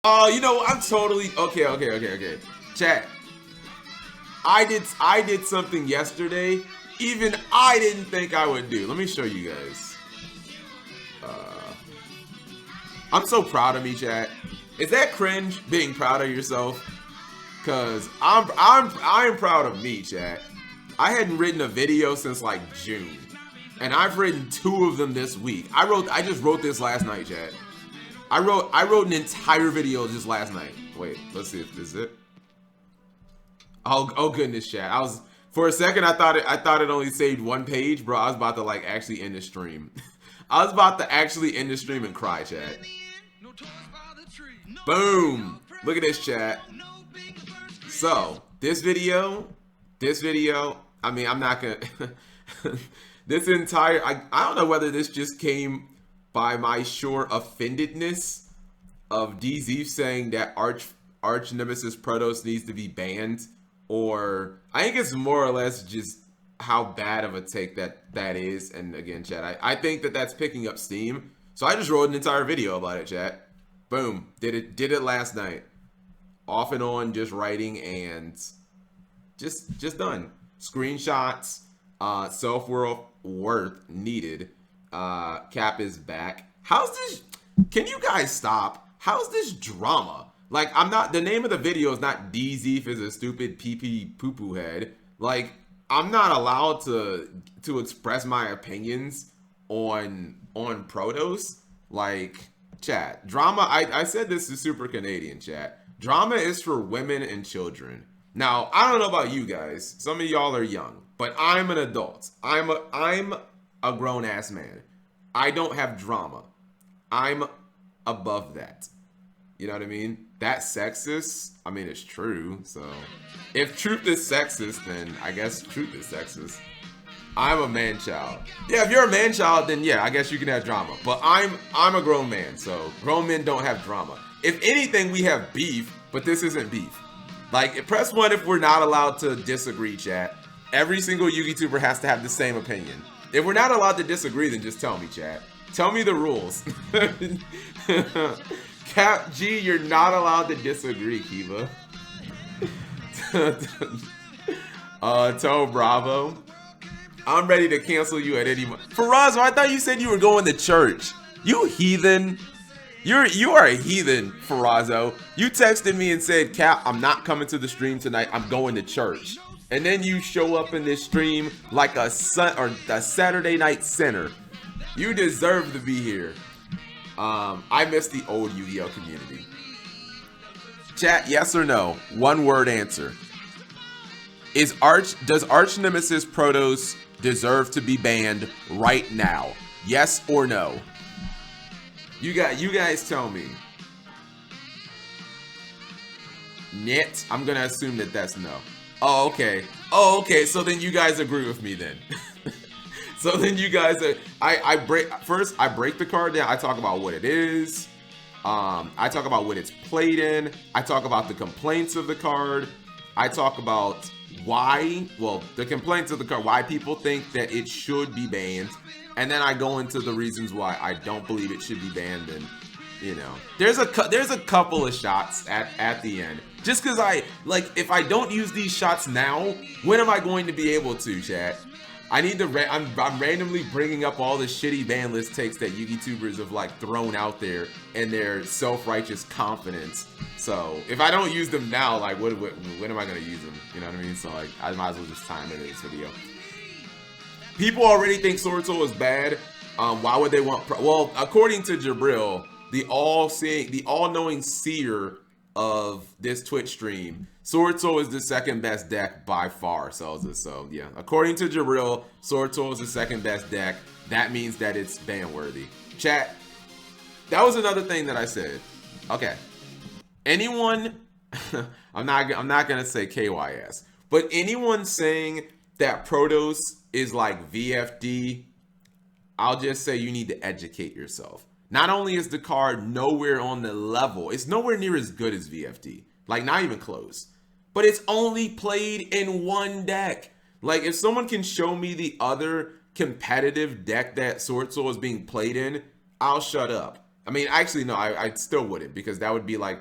Oh, you know, I'm totally okay. Chat. I did something yesterday. Even I didn't think I would do. Let me show you guys. I'm so proud of me, chat. Is that cringe being proud of yourself? Cause I'm proud of me, chat. I hadn't written a video since like June, and I've written 2 of them this week. I just wrote this last night, chat. I wrote an entire video just last night. Wait, let's see if this is it. Oh goodness, chat. For a second I thought it only saved 1 page, bro. I was about to like actually end the stream. I was about to actually end the stream and cry, chat. Boom. Look at this, chat. So this video, I mean, I'm not gonna this entire I don't know whether this just came by my sure offendedness of DZ saying that arch nemesis Protoss needs to be banned, or I think it's more or less just how bad of a take that is. And again, chat, I think that's picking up steam, so I just wrote an entire video about it, chat. Boom, did it last night, off and on, just writing and just done. Screenshots, self-worth needed. Cap is back. How's this? Can you guys stop? How's this drama? Like, I'm not, the name of the video is not DZ is a stupid PP poo poo head. Like, I'm not allowed to express my opinions on Protoss. Like, chat, drama, I said this is super Canadian, chat. Drama is for women and children. Now, I don't know about you guys. Some of y'all are young, but I'm an adult. I'm a grown-ass man. I don't have drama. I'm above that. You know what I mean? That's sexist. I mean, it's true. So if truth is sexist, then I guess truth is sexist. I'm a man-child. Yeah, if you're a man-child, then yeah, I guess you can have drama. But I'm a grown man, so grown men don't have drama. If anything, we have beef, but this isn't beef. Like, press 1 if we're not allowed to disagree, chat. Every single YouTuber has to have the same opinion. If we're not allowed to disagree, then just tell me, chat. Tell me the rules. Cap G, you're not allowed to disagree, Kiva. Toe Bravo. I'm ready to cancel you at any moment. Faraz, I thought you said you were going to church. You heathen. You are a heathen, Farazo. You texted me and said, Cap, I'm not coming to the stream tonight. I'm going to church. And then you show up in this stream like a Saturday night sinner. You deserve to be here. I miss the old Yu-Gi-Oh community. Chat, yes or no? 1-word answer. Does Arch Nemesis Protoss deserve to be banned right now? Yes or no? You guys tell me. Net. I'm gonna assume that that's no. Oh, okay. Oh, okay. So then you guys agree with me then. So then you guys are, I break the card down. I talk about what it is. I talk about what it's played in. I talk about the complaints of the card. I talk about why, well, the complaints of the card, why people think that it should be banned. And then I go into the reasons why I don't believe it should be banned. And, you know, there's a couple of shots at the end. Just because if I don't use these shots now, when am I going to be able to, chat? I need to, I'm randomly bringing up all the shitty ban list takes that YouTubers have like thrown out there in their self-righteous confidence. So if I don't use them now, like when am I gonna use them? You know what I mean? So like I might as well just time it in this video. People already think Sword Soul is bad. Why would they want? Well, according to Jibriel, the all-knowing seer of this Twitch stream, Sword Soul is the second best deck by far. So yeah, according to Jibril, Sword Soul is the second best deck. That means that it's ban worthy. Chat, that was another thing that I said. Okay, anyone, I'm not gonna say KYS, but anyone saying that Protoss is like VFD, I'll just say you need to educate yourself. Not only is the card nowhere on the level, it's nowhere near as good as VFD. Like, not even close. But it's only played in one deck. Like, if someone can show me the other competitive deck that Sword Soul is being played in, I'll shut up. I mean, actually, no, I still wouldn't, because that would be like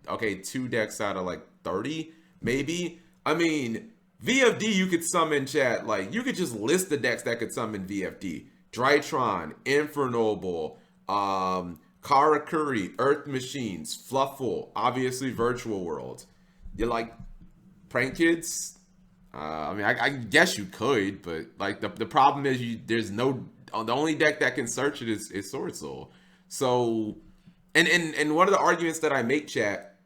okay, 2 decks out of like 30, maybe. I mean, VFD you could summon, chat. Like, you could just list the decks that could summon VFD. Drytron, Infernoble, Karakuri, Earth Machines, Fluffle, obviously Virtual World. You're like, Prank Kids? I mean, I guess you could, but like the problem is there's no, the only deck that can search it is Sword Soul. So, and one of the arguments that I make, chat,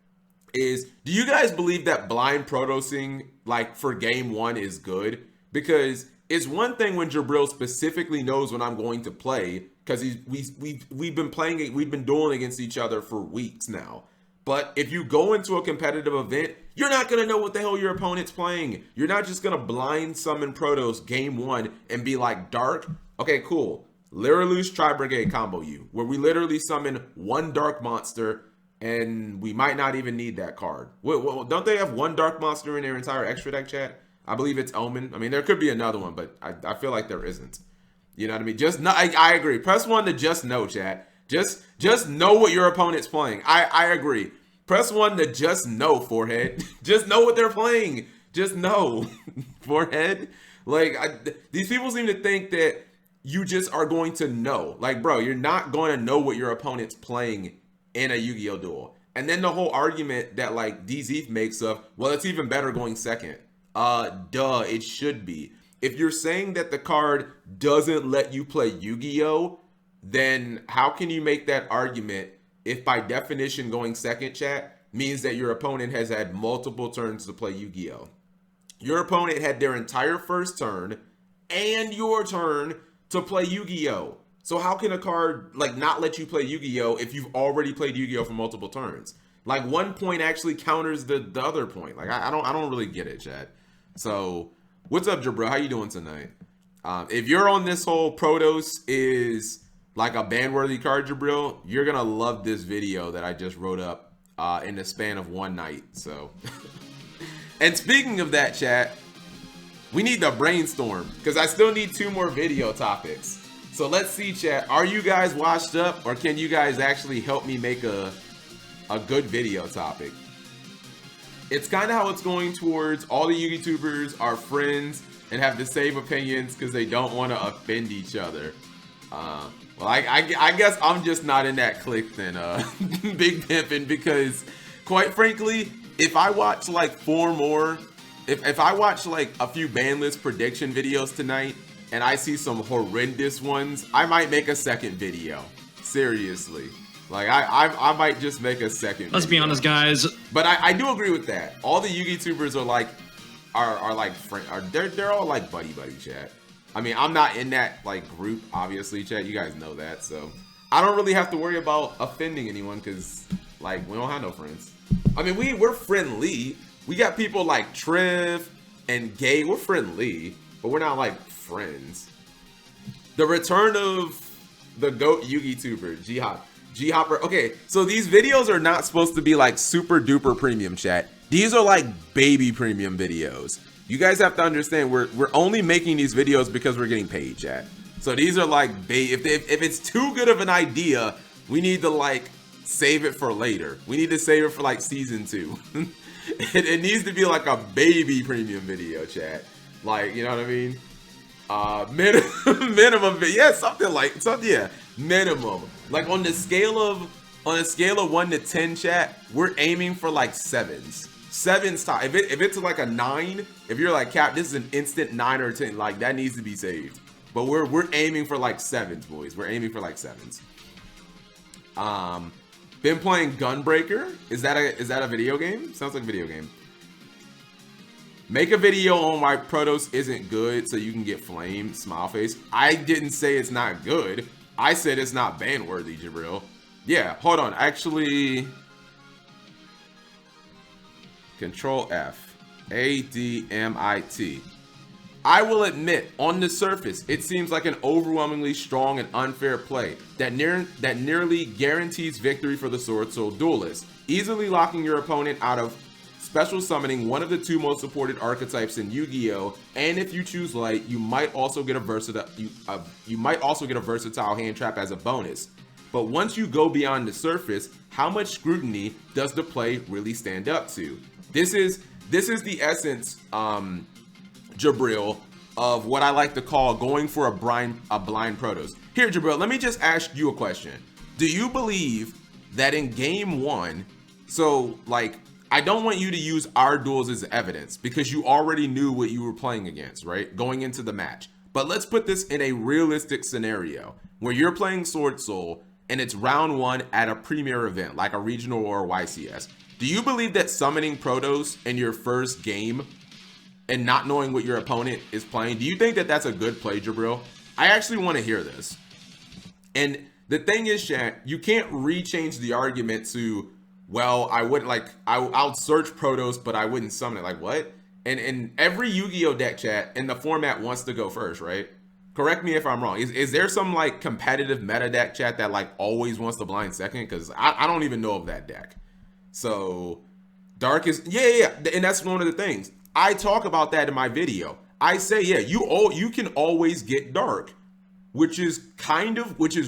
is, do you guys believe that blind protosing like for game 1 is good? Because it's one thing when Jibril specifically knows when I'm going to play, because we've been playing, we've been dueling against each other for weeks now. But if you go into a competitive event, you're not going to know what the hell your opponent's playing. You're not just going to blind summon Protoss game 1 and be like, Dark, okay, cool. Lyralus Tri-Brigade combo you, where we literally summon 1 Dark Monster, and we might not even need that card. Well, don't they have 1 Dark Monster in their entire extra deck, chat? I believe it's Omen. I mean, there could be another one, but I feel like there isn't. You know what I mean? Just no, I agree. Press 1 to just know, chat. Just know what your opponent's playing. I agree. Press 1 to just know, Forehead. Just know what they're playing. Just know, Forehead. Like, these people seem to think that you just are going to know. Like, bro, you're not going to know what your opponent's playing in a Yu-Gi-Oh duel. And then the whole argument that like DZ makes of, well, it's even better going second. Duh, it should be. If you're saying that the card doesn't let you play Yu-Gi-Oh, then how can you make that argument if by definition going second, chat, means that your opponent has had multiple turns to play Yu-Gi-Oh? Your opponent had their entire first turn and your turn to play Yu-Gi-Oh. So how can a card like not let you play Yu-Gi-Oh if you've already played Yu-Gi-Oh for multiple turns? Like, one point actually counters the other point. Like, I don't really get it, chat. So what's up, Jibril? How you doing tonight? If you're on this whole Protoss is like a ban-worthy card, Jibril, you're gonna love this video that I just wrote up in the span of one night. So, and speaking of that, chat, we need to brainstorm because I still need 2 more video topics. So let's see, chat. Are you guys washed up, or can you guys actually help me make a good video topic? It's kind of how it's going towards all the YouTubers are friends and have the same opinions because they don't want to offend each other. Well, I guess I'm just not in that clique then, Big Pimpin', because quite frankly, if I watch like 4 more, if I watch like a few ban list prediction videos tonight and I see some horrendous ones, I might make a second video. Seriously. Like, I might just make a second Let's video. be honest, guys. But I do agree with that. All the YouTubers are like, are like friend, they're all like buddy chat. I mean, I'm not in that like group, obviously, chat. You guys know that, so I don't really have to worry about offending anyone because like we don't have no friends. I mean, we're friendly. We got people like Trev and Gay. We're friendly, but we're not like friends. The return of the GOAT Yu-Gi tuber, G-Hopper. Okay, so these videos are not supposed to be like super duper premium, chat. These are like baby premium videos. You guys have to understand we're only making these videos because we're getting paid, chat. So these are like if it's too good of an idea, we need to like save it for later. We need to save it for like season 2. It needs to be like a baby premium video, chat. Like, you know what I mean? Minimum, yeah, something, minimum. Like on a scale of 1 to 10, chat, we're aiming for like 7s. 7's top. If it's like a 9, if you're like, Cap, this is an instant 9 or 10, like that needs to be saved. But we're aiming for like 7s, boys. We're aiming for like 7s. Been playing Gunbreaker. Is that a video game? Sounds like a video game. Make a video on why Protoss isn't good so you can get flamed, smile face. I didn't say it's not good. I said it's not ban worthy, Jibril. Yeah, hold on. Actually, Control F. ADMIT. I will admit, on the surface, it seems like an overwhelmingly strong and unfair play that nearly guarantees victory for the Sword Soul duelist, easily locking your opponent out of special summoning one of the 2 most supported archetypes in Yu-Gi-Oh, and if you choose light, you might also get a versatile hand trap as a bonus. But once you go beyond the surface, how much scrutiny does the play really stand up to? This is the essence, Jibril, of what I like to call going for a blind Protoss. Here, Jibril, let me just ask you a question. Do you believe that in game one, so like, I don't want you to use our duels as evidence because you already knew what you were playing against, right? Going into the match. But let's put this in a realistic scenario where you're playing Sword Soul and it's round one at a premier event like a regional or a YCS. Do you believe that summoning Protoss in your first game and not knowing what your opponent is playing, do you think that that's a good play, Jibril? I actually want to hear this. And the thing is, chat, you can't rechange the argument to, well, I wouldn't like, I'll search Protoss, but I wouldn't summon it. Like, what? And every Yu-Gi-Oh deck, chat, in the format wants to go first, right? Correct me if I'm wrong. Is there some like competitive meta deck, chat, that like always wants to blind second? Because I don't even know of that deck. So Dark is, yeah, and that's one of the things. I talk about that in my video. I say, yeah, you can always get Dark, which is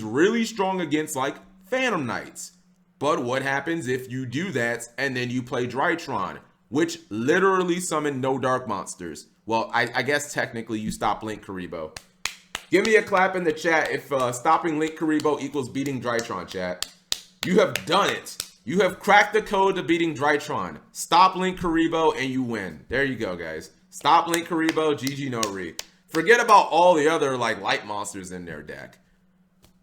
really strong against like Phantom Knights. But what happens if you do that and then you play Drytron, which literally summon no dark monsters? Well, I guess technically you stop Link Karibo. Give me a clap in the chat if stopping Link Karibo equals beating Drytron, chat. You have done it. You have cracked the code to beating Drytron. Stop Link Karibo and you win. There you go, guys. Stop Link Karibo, GG no re. Forget about all the other like light monsters in their deck.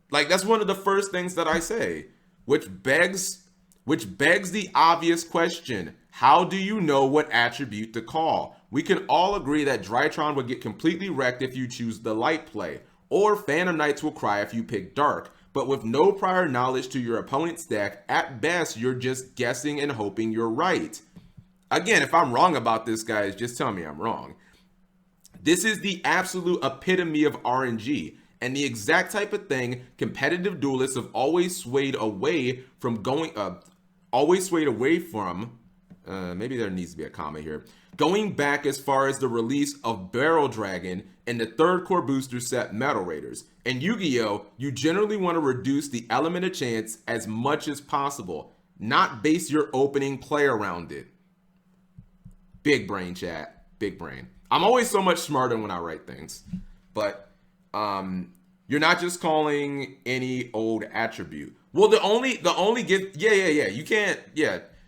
Like, that's one of the first things that I say. Which begs the obvious question. How do you know what attribute to call? We can all agree that Drytron would get completely wrecked if you choose the light play, or Phantom Knights will cry if you pick dark. But with no prior knowledge to your opponent's deck, at best you're just guessing and hoping you're right. Again, if I'm wrong about this, guys, just tell me I'm wrong. This is the absolute epitome of RNG. And the exact type of thing competitive duelists have always swayed away from maybe there needs to be a comma here. Going back as far as the release of Barrel Dragon and the third core booster set Metal Raiders. In Yu-Gi-Oh, you generally want to reduce the element of chance as much as possible, not base your opening play around it. Big brain, chat. Big brain. I'm always so much smarter when I write things. But you're not just calling any old attribute. Well, the only you can't,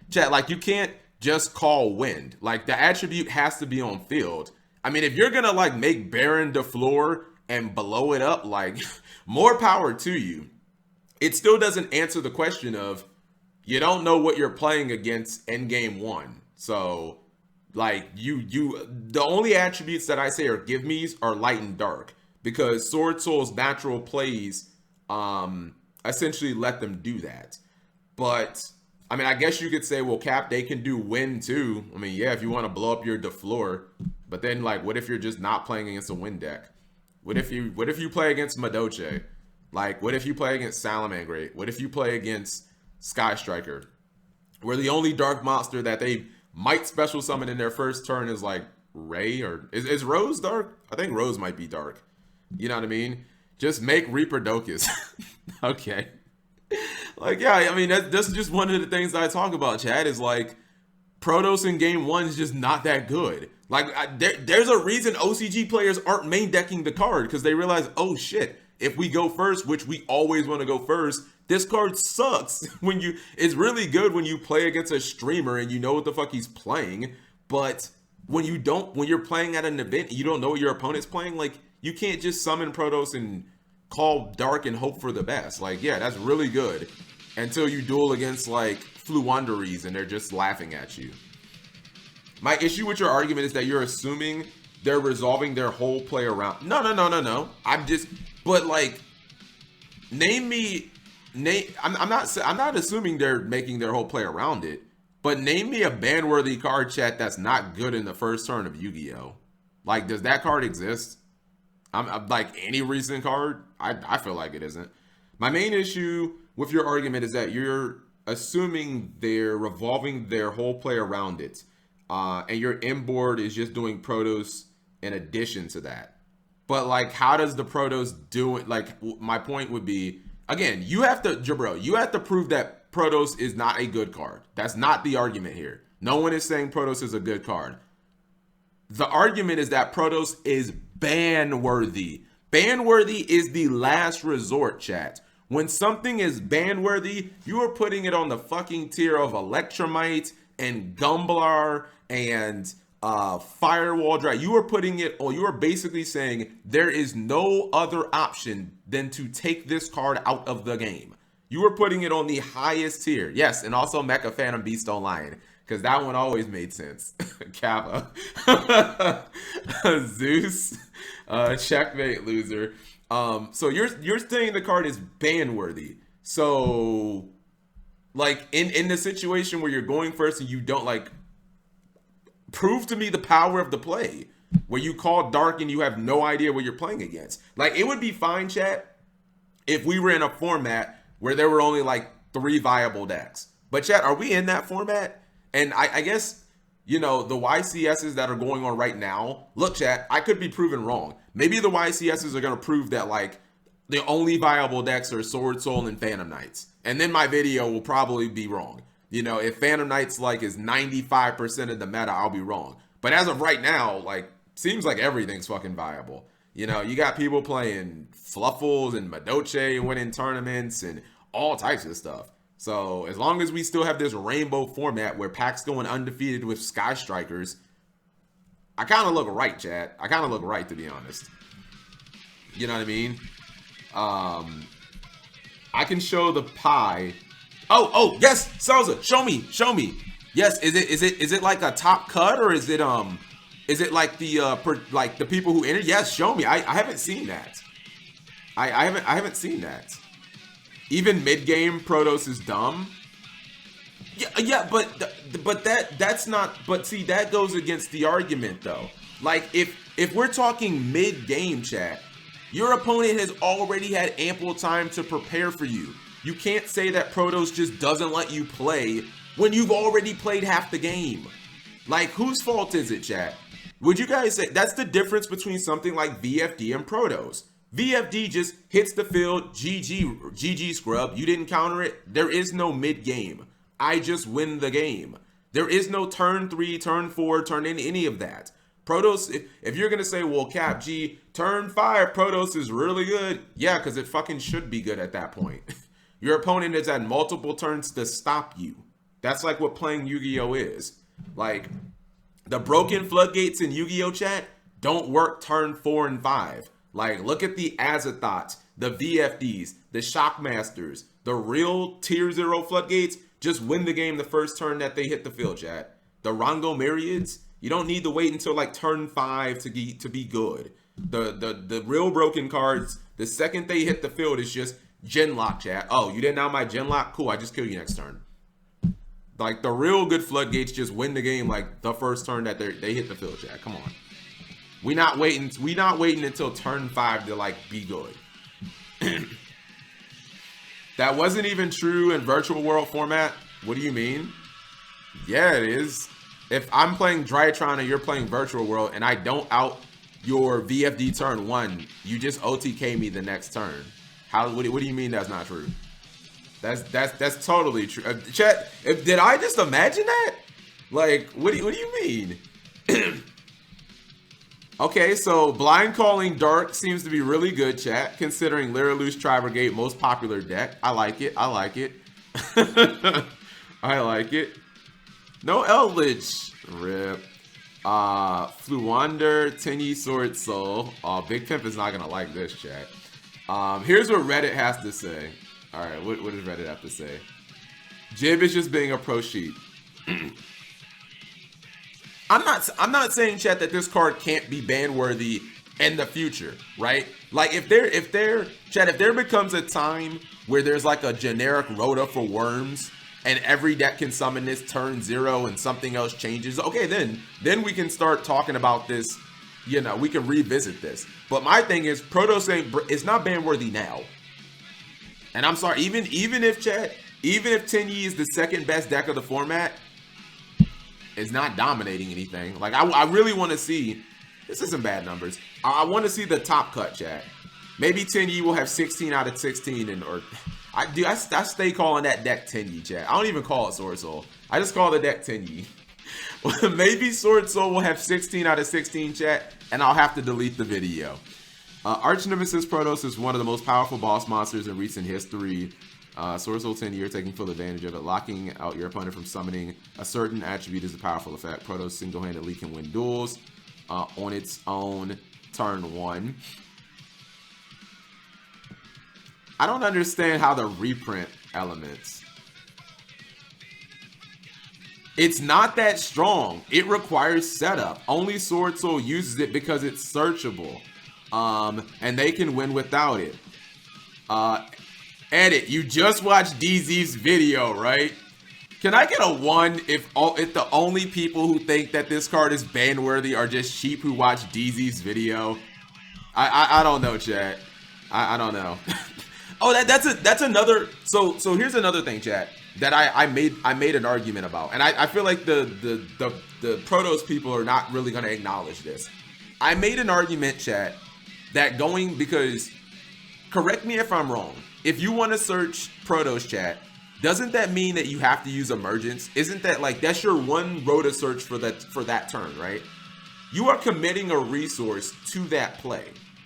chat, like, you can't just call wind. Like, the attribute has to be on field. I mean, if you're gonna like make Baron the floor and blow it up, like, more power to you. It still doesn't answer the question of, you don't know what you're playing against in game one. So like, the only attributes that I say are give me's are light and dark, because Sword Soul's natural plays essentially let them do that. But I mean, I guess you could say, well, Cap, they can do wind too. I mean, yeah, if you want to blow up your DeFleur. But then, like, what if you're just not playing against a wind deck? What if you play against Madoche? Like, what if you play against Salamangreat? What if you play against Sky Striker, where the only dark monster that they might special summon in their first turn is like Ray, or is Rose dark? I think Rose might be dark. You know what I mean? Just make Reaper Docus. Okay. Like, yeah, I mean, that's just one of the things that I talk about, Chad, is like, Protoss in game one is just not that good. Like, there's a reason OCG players aren't main decking the card, because they realize, oh shit, if we go first, which we always want to go first, this card sucks. It's really good when you play against a streamer and you know what the fuck he's playing, but when you're playing at an event and you don't know what your opponent's playing, like, you can't just summon Protoss and call dark and hope for the best. Like, yeah, that's really good until you duel against like Fluwanderies and they're just laughing at you. My issue with your argument is that you're assuming they're resolving their whole play around. No. But like, I'm not assuming they're making their whole play around it, but name me a ban-worthy card, chat, that's not good in the first turn of Yu-Gi-Oh. Like, does that card exist? I'm like, any recent card? I feel like it isn't. My main issue with your argument is that you're assuming they're revolving their whole play around it, and your inboard is just doing Protoss in addition to that. But like, how does the Protoss do it? Like, my point would be, again, you have to, Jibriel, you have to prove that Protoss is not a good card. That's not the argument here. No one is saying Protoss is a good card. The argument is that Protoss is ban-worthy. Ban-worthy is the last resort, chat. When something is ban-worthy, you are putting it on the fucking tier of Electromite and Gumblar and Firewall Drive. You are putting it, or you are basically saying there is no other option than to take this card out of the game. You are putting it on the highest tier. Yes, and also Mecha Phantom Beast Online, because that one always made sense. Kappa. Zeus. Checkmate, loser. So you're saying the card is ban-worthy. So, like, in the situation where you're going first and you don't, like, prove to me the power of the play, where you call dark and you have no idea what you're playing against. Like, it would be fine, chat, if we were in a format where there were only, like, 3 viable decks. But, chat, are we in that format? And I guess, you know, the YCSs that are going on right now, look, chat, I could be proven wrong. Maybe the YCSs are going to prove that, like, the only viable decks are Sword Soul and Phantom Knights. And then my video will probably be wrong. You know, if Phantom Knights, like, is 95% of the meta, I'll be wrong. But as of right now, like, seems like everything's fucking viable. You know, you got people playing Fluffles and Madoche winning tournaments and all types of stuff. So as long as we still have this rainbow format where packs going undefeated with Sky Strikers, I kind of look right, chat. I kind of look right, to be honest. You know what I mean? I can show the pie. Oh, yes, Salza, show me. Yes, is it like a top cut, or is it like the people who entered? Yes, show me. I haven't seen that. I haven't seen that. Even mid-game Protoss is dumb. Yeah, but that's not. But see, that goes against the argument though. Like if we're talking mid-game, chat, your opponent has already had ample time to prepare for you. You can't say that Protoss just doesn't let you play when you've already played half the game. Like, whose fault is it, chat? Would you guys say that's the difference between something like VFD and Protoss? VFD just hits the field, GG scrub, you didn't counter it. There is no mid game. I just win the game. There is no turn 3, turn 4, turn in any of that. Protoss, if you're gonna say, well, Cap G, turn 5, Protoss is really good. Yeah, because it fucking should be good at that point. Your opponent has had multiple turns to stop you. That's like what playing Yu-Gi-Oh is. Like, the broken floodgates in Yu-Gi-Oh chat don't work turn 4 and 5. Like, look at the Azathots, the VFDs, the Shockmasters, the real tier 0 floodgates just win the game the first turn that they hit the field, chat. The Rongo Myriads, you don't need to wait until like turn 5 to be good. The real broken cards, the second they hit the field is just Genlock, chat. Oh, you didn't know my Genlock? Cool, I just kill you next turn. Like, the real good floodgates just win the game like the first turn that they hit the field, chat. Come on. We not waiting until turn 5 to like be good. That wasn't even true in virtual world format. What do you mean? Yeah, it is. If I'm playing Drytron and you're playing virtual world and I don't out your VFD turn 1, you just OTK me the next turn. What do you mean that's not true? That's totally true. Chat, did I just imagine that? Like, what do you mean? Okay, so blind calling dark seems to be really good, chat, considering Lyrilu's Tri-Brigade most popular deck. I like it. I like it. I like it. No Eldritch. Rip. Fluwander, Tinny, Sword Soul. Big Pimp is not gonna like this, chat. Here's what Reddit has to say. Alright, what does Reddit have to say? Jib is just being a pro sheep. I'm not saying, chat, that this card can't be ban worthy in the future, right? Like, if there becomes a time where there's like a generic Rhoda for worms and every deck can summon this turn 0 and something else changes, okay, then we can start talking about this. You know, we can revisit this. But my thing is, Protoss it's not ban worthy now. And I'm sorry, even if Tinyi is the second best deck of the format, it's not dominating anything. Like, I really want to see, this isn't bad numbers. I want to see the top cut, chat. Maybe 10E will have 16 out of 16, and or I stay calling that deck 10E, chat. I don't even call it Sword Soul. I just call the deck 10E. Maybe Sword Soul will have 16 out of 16, chat, and I'll have to delete the video. Arch Nemesis Protoss is one of the most powerful boss monsters in recent history. Sword Soul 10, you're taking full advantage of it. Locking out your opponent from summoning a certain attribute is a powerful effect. Protoss single-handedly can win duels on its own turn 1. I don't understand how the reprint elements. It's not that strong. It requires setup. Only Sword Soul uses it because it's searchable. And they can win without it. Edit, you just watched DZ's video, right? Can I get a 1 if the only people who think that this card is ban worthy are just sheep who watch DZ's video? I don't know, chat. I don't know. Oh, that's another. So here's another thing, chat, that I made an argument about, and I feel like the Protoss people are not really gonna acknowledge this. I made an argument, chat, that because, correct me if I'm wrong, if you want to search Protoss, chat, doesn't that mean that you have to use emergence? Isn't that like, that's your one rota search for that turn, right? You are committing a resource to that play.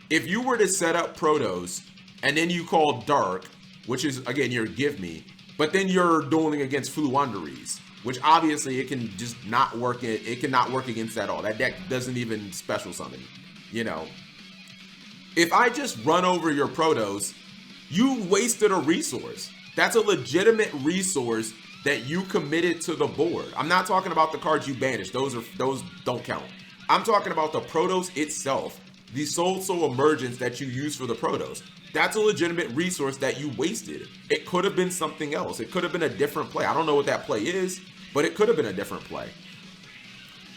If you were to set up Protoss and then you call Dark, which is again your give me, but then you're dueling against Fluanderies, which obviously it can just not work. It cannot work against that at all. That deck doesn't even special summon, you know. If I just run over your Protoss, you wasted a resource. That's a legitimate resource that you committed to the board. I'm not talking about the cards you banished. Those don't count. I'm talking about the Protoss itself, the Soul Emergence that you use for the Protoss. That's a legitimate resource that you wasted. It could have been something else. It could have been a different play. I don't know what that play is, but it could have been a different play.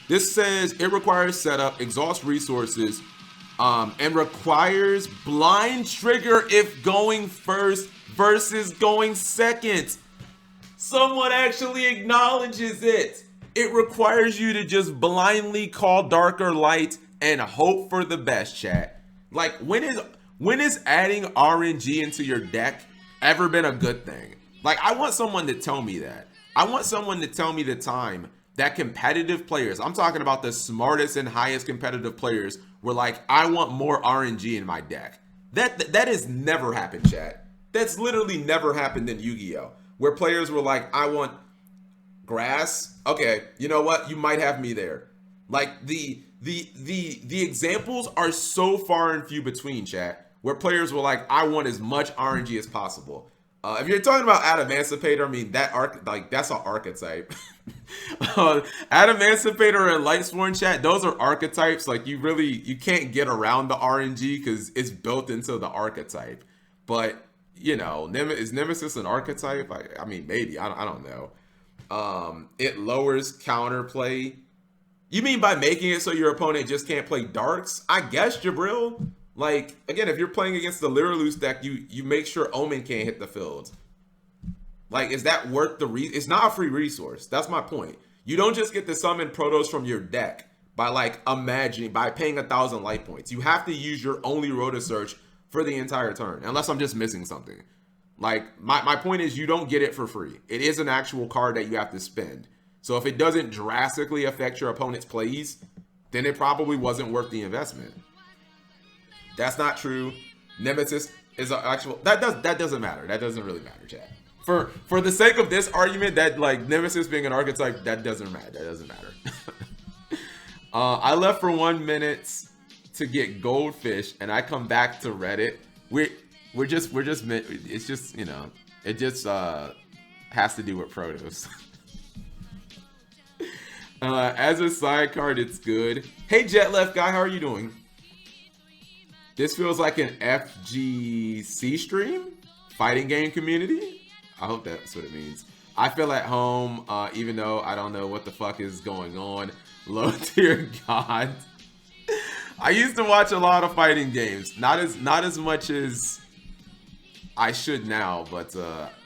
This says it requires setup, exhaust resources, and requires blind trigger if going first versus going second. Someone actually acknowledges it. It requires you to just blindly call dark or light and hope for the best, chat. Like, when is adding RNG into your deck ever been a good thing? Like, I want someone to tell me that. I want someone to tell me the time that competitive players, I'm talking about the smartest and highest competitive players, were like, I want more RNG in my deck. That has never happened, chat. That's literally never happened in Yu-Gi-Oh! Where players were like, I want grass. Okay, you know what? You might have me there. Like, the examples are so far and few between, chat, where players were like, I want as much RNG as possible. If you're talking about Adamancipator, I mean, that's an archetype. Adamancipator and Lightsworn, chat, those are archetypes. Like, you can't get around the RNG because it's built into the archetype. But, you know, is Nemesis an archetype? I mean, maybe. I don't know. It lowers counterplay. You mean by making it so your opponent just can't play darks? I guess, Jibril. Like, again, if you're playing against the Lyraloose deck, you make sure Omen can't hit the field. Like, is that worth the it's not a free resource. That's my point. You don't just get to summon Protoss from your deck by, like, by paying 1,000 life points. You have to use your only Rota Search for the entire turn, unless I'm just missing something. Like, my point is, you don't get it for free. It is an actual card that you have to spend. So if it doesn't drastically affect your opponent's plays, then it probably wasn't worth the investment. That's not true. Nemesis is an actual, that doesn't matter. That doesn't really matter, chat. For the sake of this argument, that, like, Nemesis being an archetype, that doesn't matter. That doesn't matter. I left for 1 minute to get goldfish, and I come back to Reddit. We're just it's just, you know, it just has to do with Protoss. As a side card, it's good. Hey, Jet Left Guy, how are you doing? This feels like an FGC stream? Fighting game community? I hope that's what it means. I feel at home, even though I don't know what the fuck is going on. Low tier God. I used to watch a lot of fighting games. Not as much as I should now, but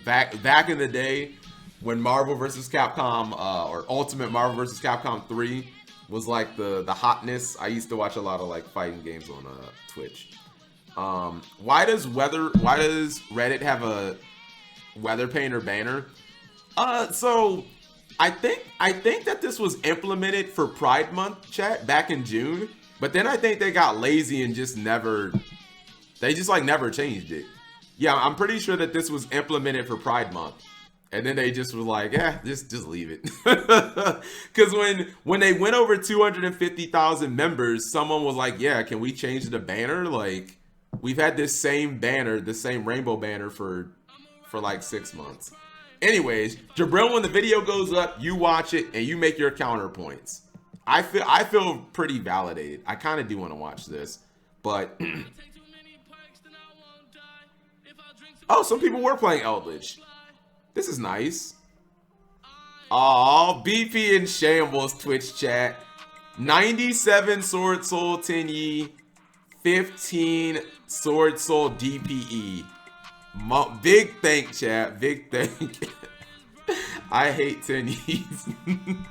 back in the day when Marvel vs. Capcom or Ultimate Marvel vs. Capcom 3 was like the hotness, I used to watch a lot of, like, fighting games on Twitch. Why does Reddit have a weather painter banner? So I think that this was implemented for Pride Month, chat, back in June, but then I think they got lazy and just never changed it. Yeah, I'm pretty sure that this was implemented for Pride Month. And then they just were like, yeah, just leave it. Because when they went over 250,000 members, someone was like, yeah, can we change the banner? Like, we've had this same banner, the same rainbow banner for like 6 months. Anyways, Jibriel, when the video goes up, you watch it and you make your counterpoints. I feel pretty validated. I kind of do want to watch this, but oh, some people were playing Eldritch. This is nice. Oh, BP and Shambles Twitch chat. 97 Sword Soul Tenyi, 15 Sword Soul DPE. Big thank, chat. Big thank. I hate Tenyis.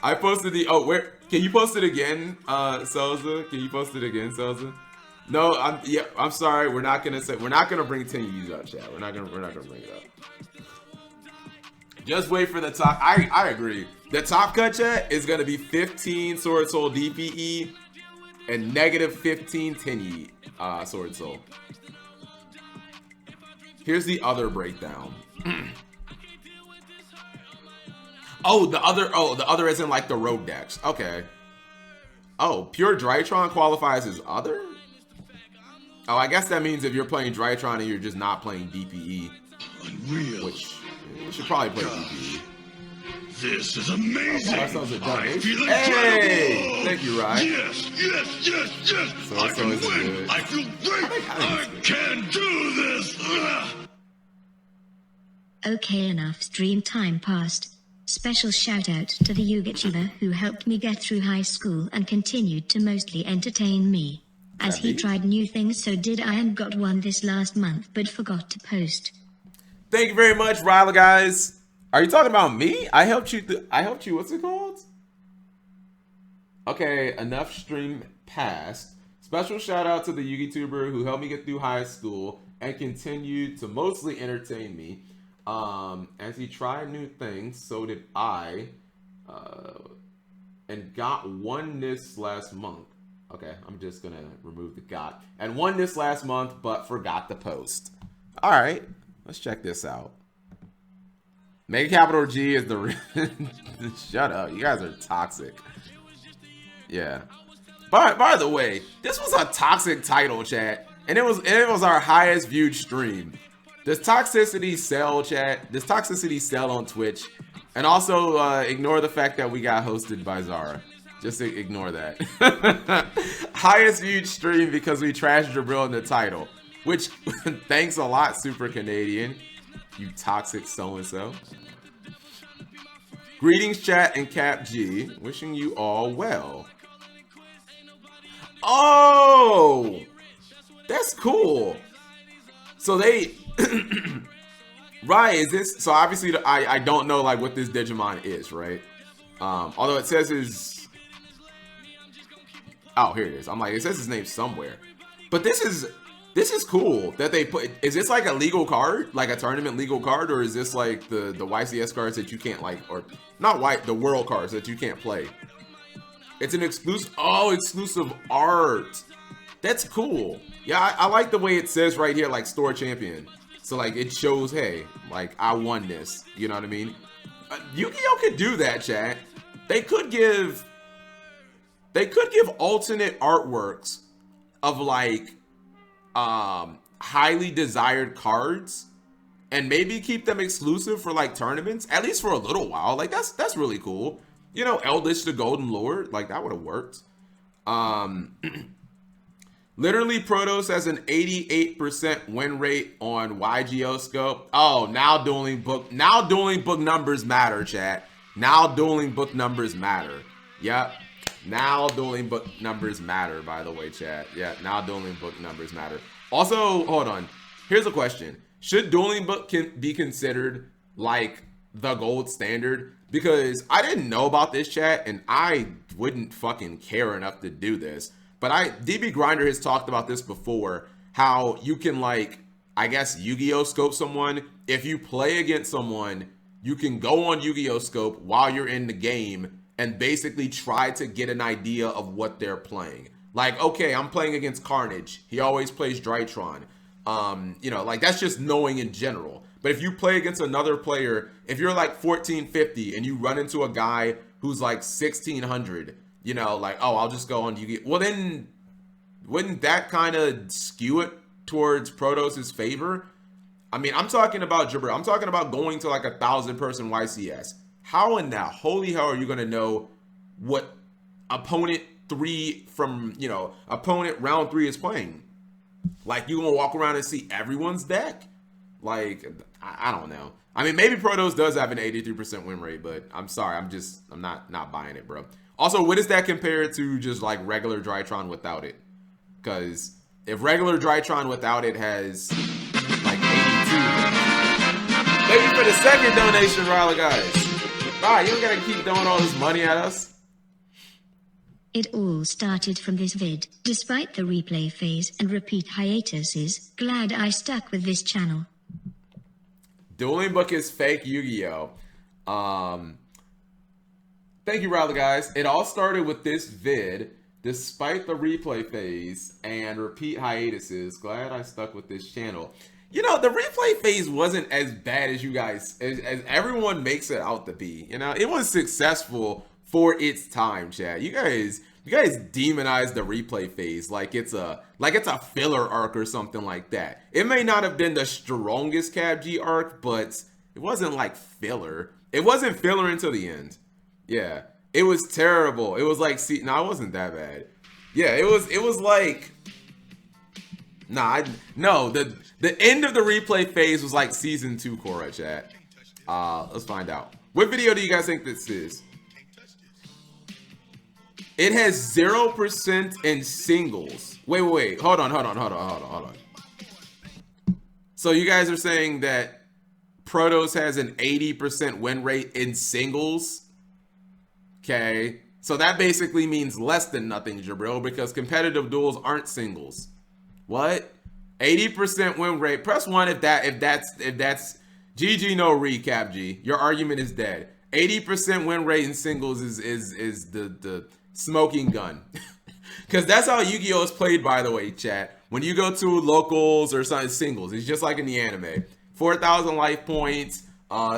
I posted the. Oh, where? Can you post it again, Selza? Can you post it again, Selza? No, I'm sorry. We're not gonna bring Tenyis up, chat. We're not gonna bring it up. Just wait for the top. I agree. The top cut, chat, is gonna be 15 Sword Soul DPE and negative 15 Tenyi Sword Soul. Here's the other breakdown. The other isn't like the road decks. Okay. Oh, pure Drytron qualifies as other? Oh, I guess that means if you're playing Drytron and you're just not playing DPE. Unreal. Which you should probably play DPE. This is amazing. Oh, ourselves a I feel incredible. Hey! Thank you, Ryan. Yes. So I can is it win. good? I feel great. I can do this. Okay, enough stream time passed. Special shout out to the Yugichiba who helped me get through high school and continued to mostly entertain me. As he tried new things, so did I, and got one this last month but forgot to post. Thank you very much, Ryla, guys. Are you talking about me? I helped you. What's it called? Okay, enough stream passed. Special shout out to the YouTuber who helped me get through high school and continued to mostly entertain me. As he tried new things, so did I. And got one this last month. Okay, I'm just gonna remove the got. And won this last month, but forgot to post. All right, let's check this out. Megacapitalg is the. Shut up, you guys are toxic. Yeah. By the way, this was a toxic title, chat, and it was our highest viewed stream. Does toxicity sell, chat? Does toxicity sell on Twitch? And also ignore the fact that we got hosted by Zara. Just ignore that. Highest viewed stream because we trashed Jibriel in the title. Which, thanks a lot, Super Canadian. You toxic so-and-so. Greetings, chat, and Cap G. Wishing you all well. Oh! That's cool. So they... Right, is this... So obviously, I don't know, like, what this Digimon is, right? Although it says his... Oh, here it is. I'm like, it says his name somewhere. But this is cool that they put... Is this like a legal card? Like a tournament legal card? Or is this like the YCS cards that you can't like... Or not white, the world cards that you can't play. It's an exclusive... Oh, exclusive art. That's cool. Yeah, I like the way it says right here, like store champion. So like it shows, hey, like I won this. You know what I mean? Yu-Gi-Oh could do that, chat. They could give alternate artworks of like highly desired cards and maybe keep them exclusive for like tournaments, at least for a little while. Like that's really cool. You know, Eldritch the Golden Lord, like that would have worked. Literally, Protos has an 88% win rate on YGO scope. Oh, now dueling book numbers matter, chat. Now dueling book numbers matter. Yep. Now dueling book numbers matter, by the way, chat. Yeah, now dueling book numbers matter. Also, hold on. Here's a question. Should dueling book be considered like the gold standard? Because I didn't know about this, chat, and I wouldn't fucking care enough to do this. But DB Grinder has talked about this before, how you can, like, I guess Yu-Gi-Oh! Scope someone. If you play against someone, you can go on Yu-Gi-Oh! Scope while you're in the game and basically try to get an idea of what they're playing. Like, okay, I'm playing against Carnage. He always plays Drytron. You know, like, that's just knowing in general. But if you play against another player, if you're like 1450 and you run into a guy who's like 1600, you know, like, oh, I'll just go on Yu-Gi-Oh! Well, then wouldn't that kind of skew it towards Protoss' favor? I mean, I'm talking about Jibriel. I'm talking about going to like 1,000-person YCS. How in the holy hell are you going to know what opponent opponent round 3 is playing? Like, you going to walk around and see everyone's deck? Like, I don't know. I mean, maybe Protoss does have an 83% win rate, but I'm sorry. I'm not buying it, bro. Also, what does that compare to just like regular Drytron without it? Because if regular Drytron without it has like 82, thank you for the second donation, Riley, guys. Bye, you don't gotta keep throwing all this money at us. It all started from this vid. Despite the replay phase and repeat hiatuses, glad I stuck with this channel. Dueling Book is fake Yu-Gi-Oh! Thank you, Riley, guys. It all started with this vid. Despite the replay phase and repeat hiatuses, glad I stuck with this channel. You know, the replay phase wasn't as bad as you guys, as everyone makes it out to be. You know, it was successful for its time, chat. You guys demonize the replay phase like it's a filler arc or something like that. It may not have been the strongest CapG arc, but it wasn't like filler. It wasn't filler until the end. Yeah. It was terrible. It was like, see, no, it wasn't that bad. Yeah, it was like, the end of the replay phase was like season 2 Korra, chat. Let's find out. What video do you guys think this is? It has 0% in singles. Wait. Hold on. So you guys are saying that Protoss has an 80% win rate in singles? Okay, so that basically means less than nothing, Jibril, because competitive duels aren't singles. What? 80% win rate. Press 1 if that's GG no recap, G. Your argument is dead. 80% win rate in singles is the smoking gun. Because that's how Yu-Gi-Oh! Is played, by the way, chat. When you go to locals or something, singles, it's just like in the anime. 4,000 life points,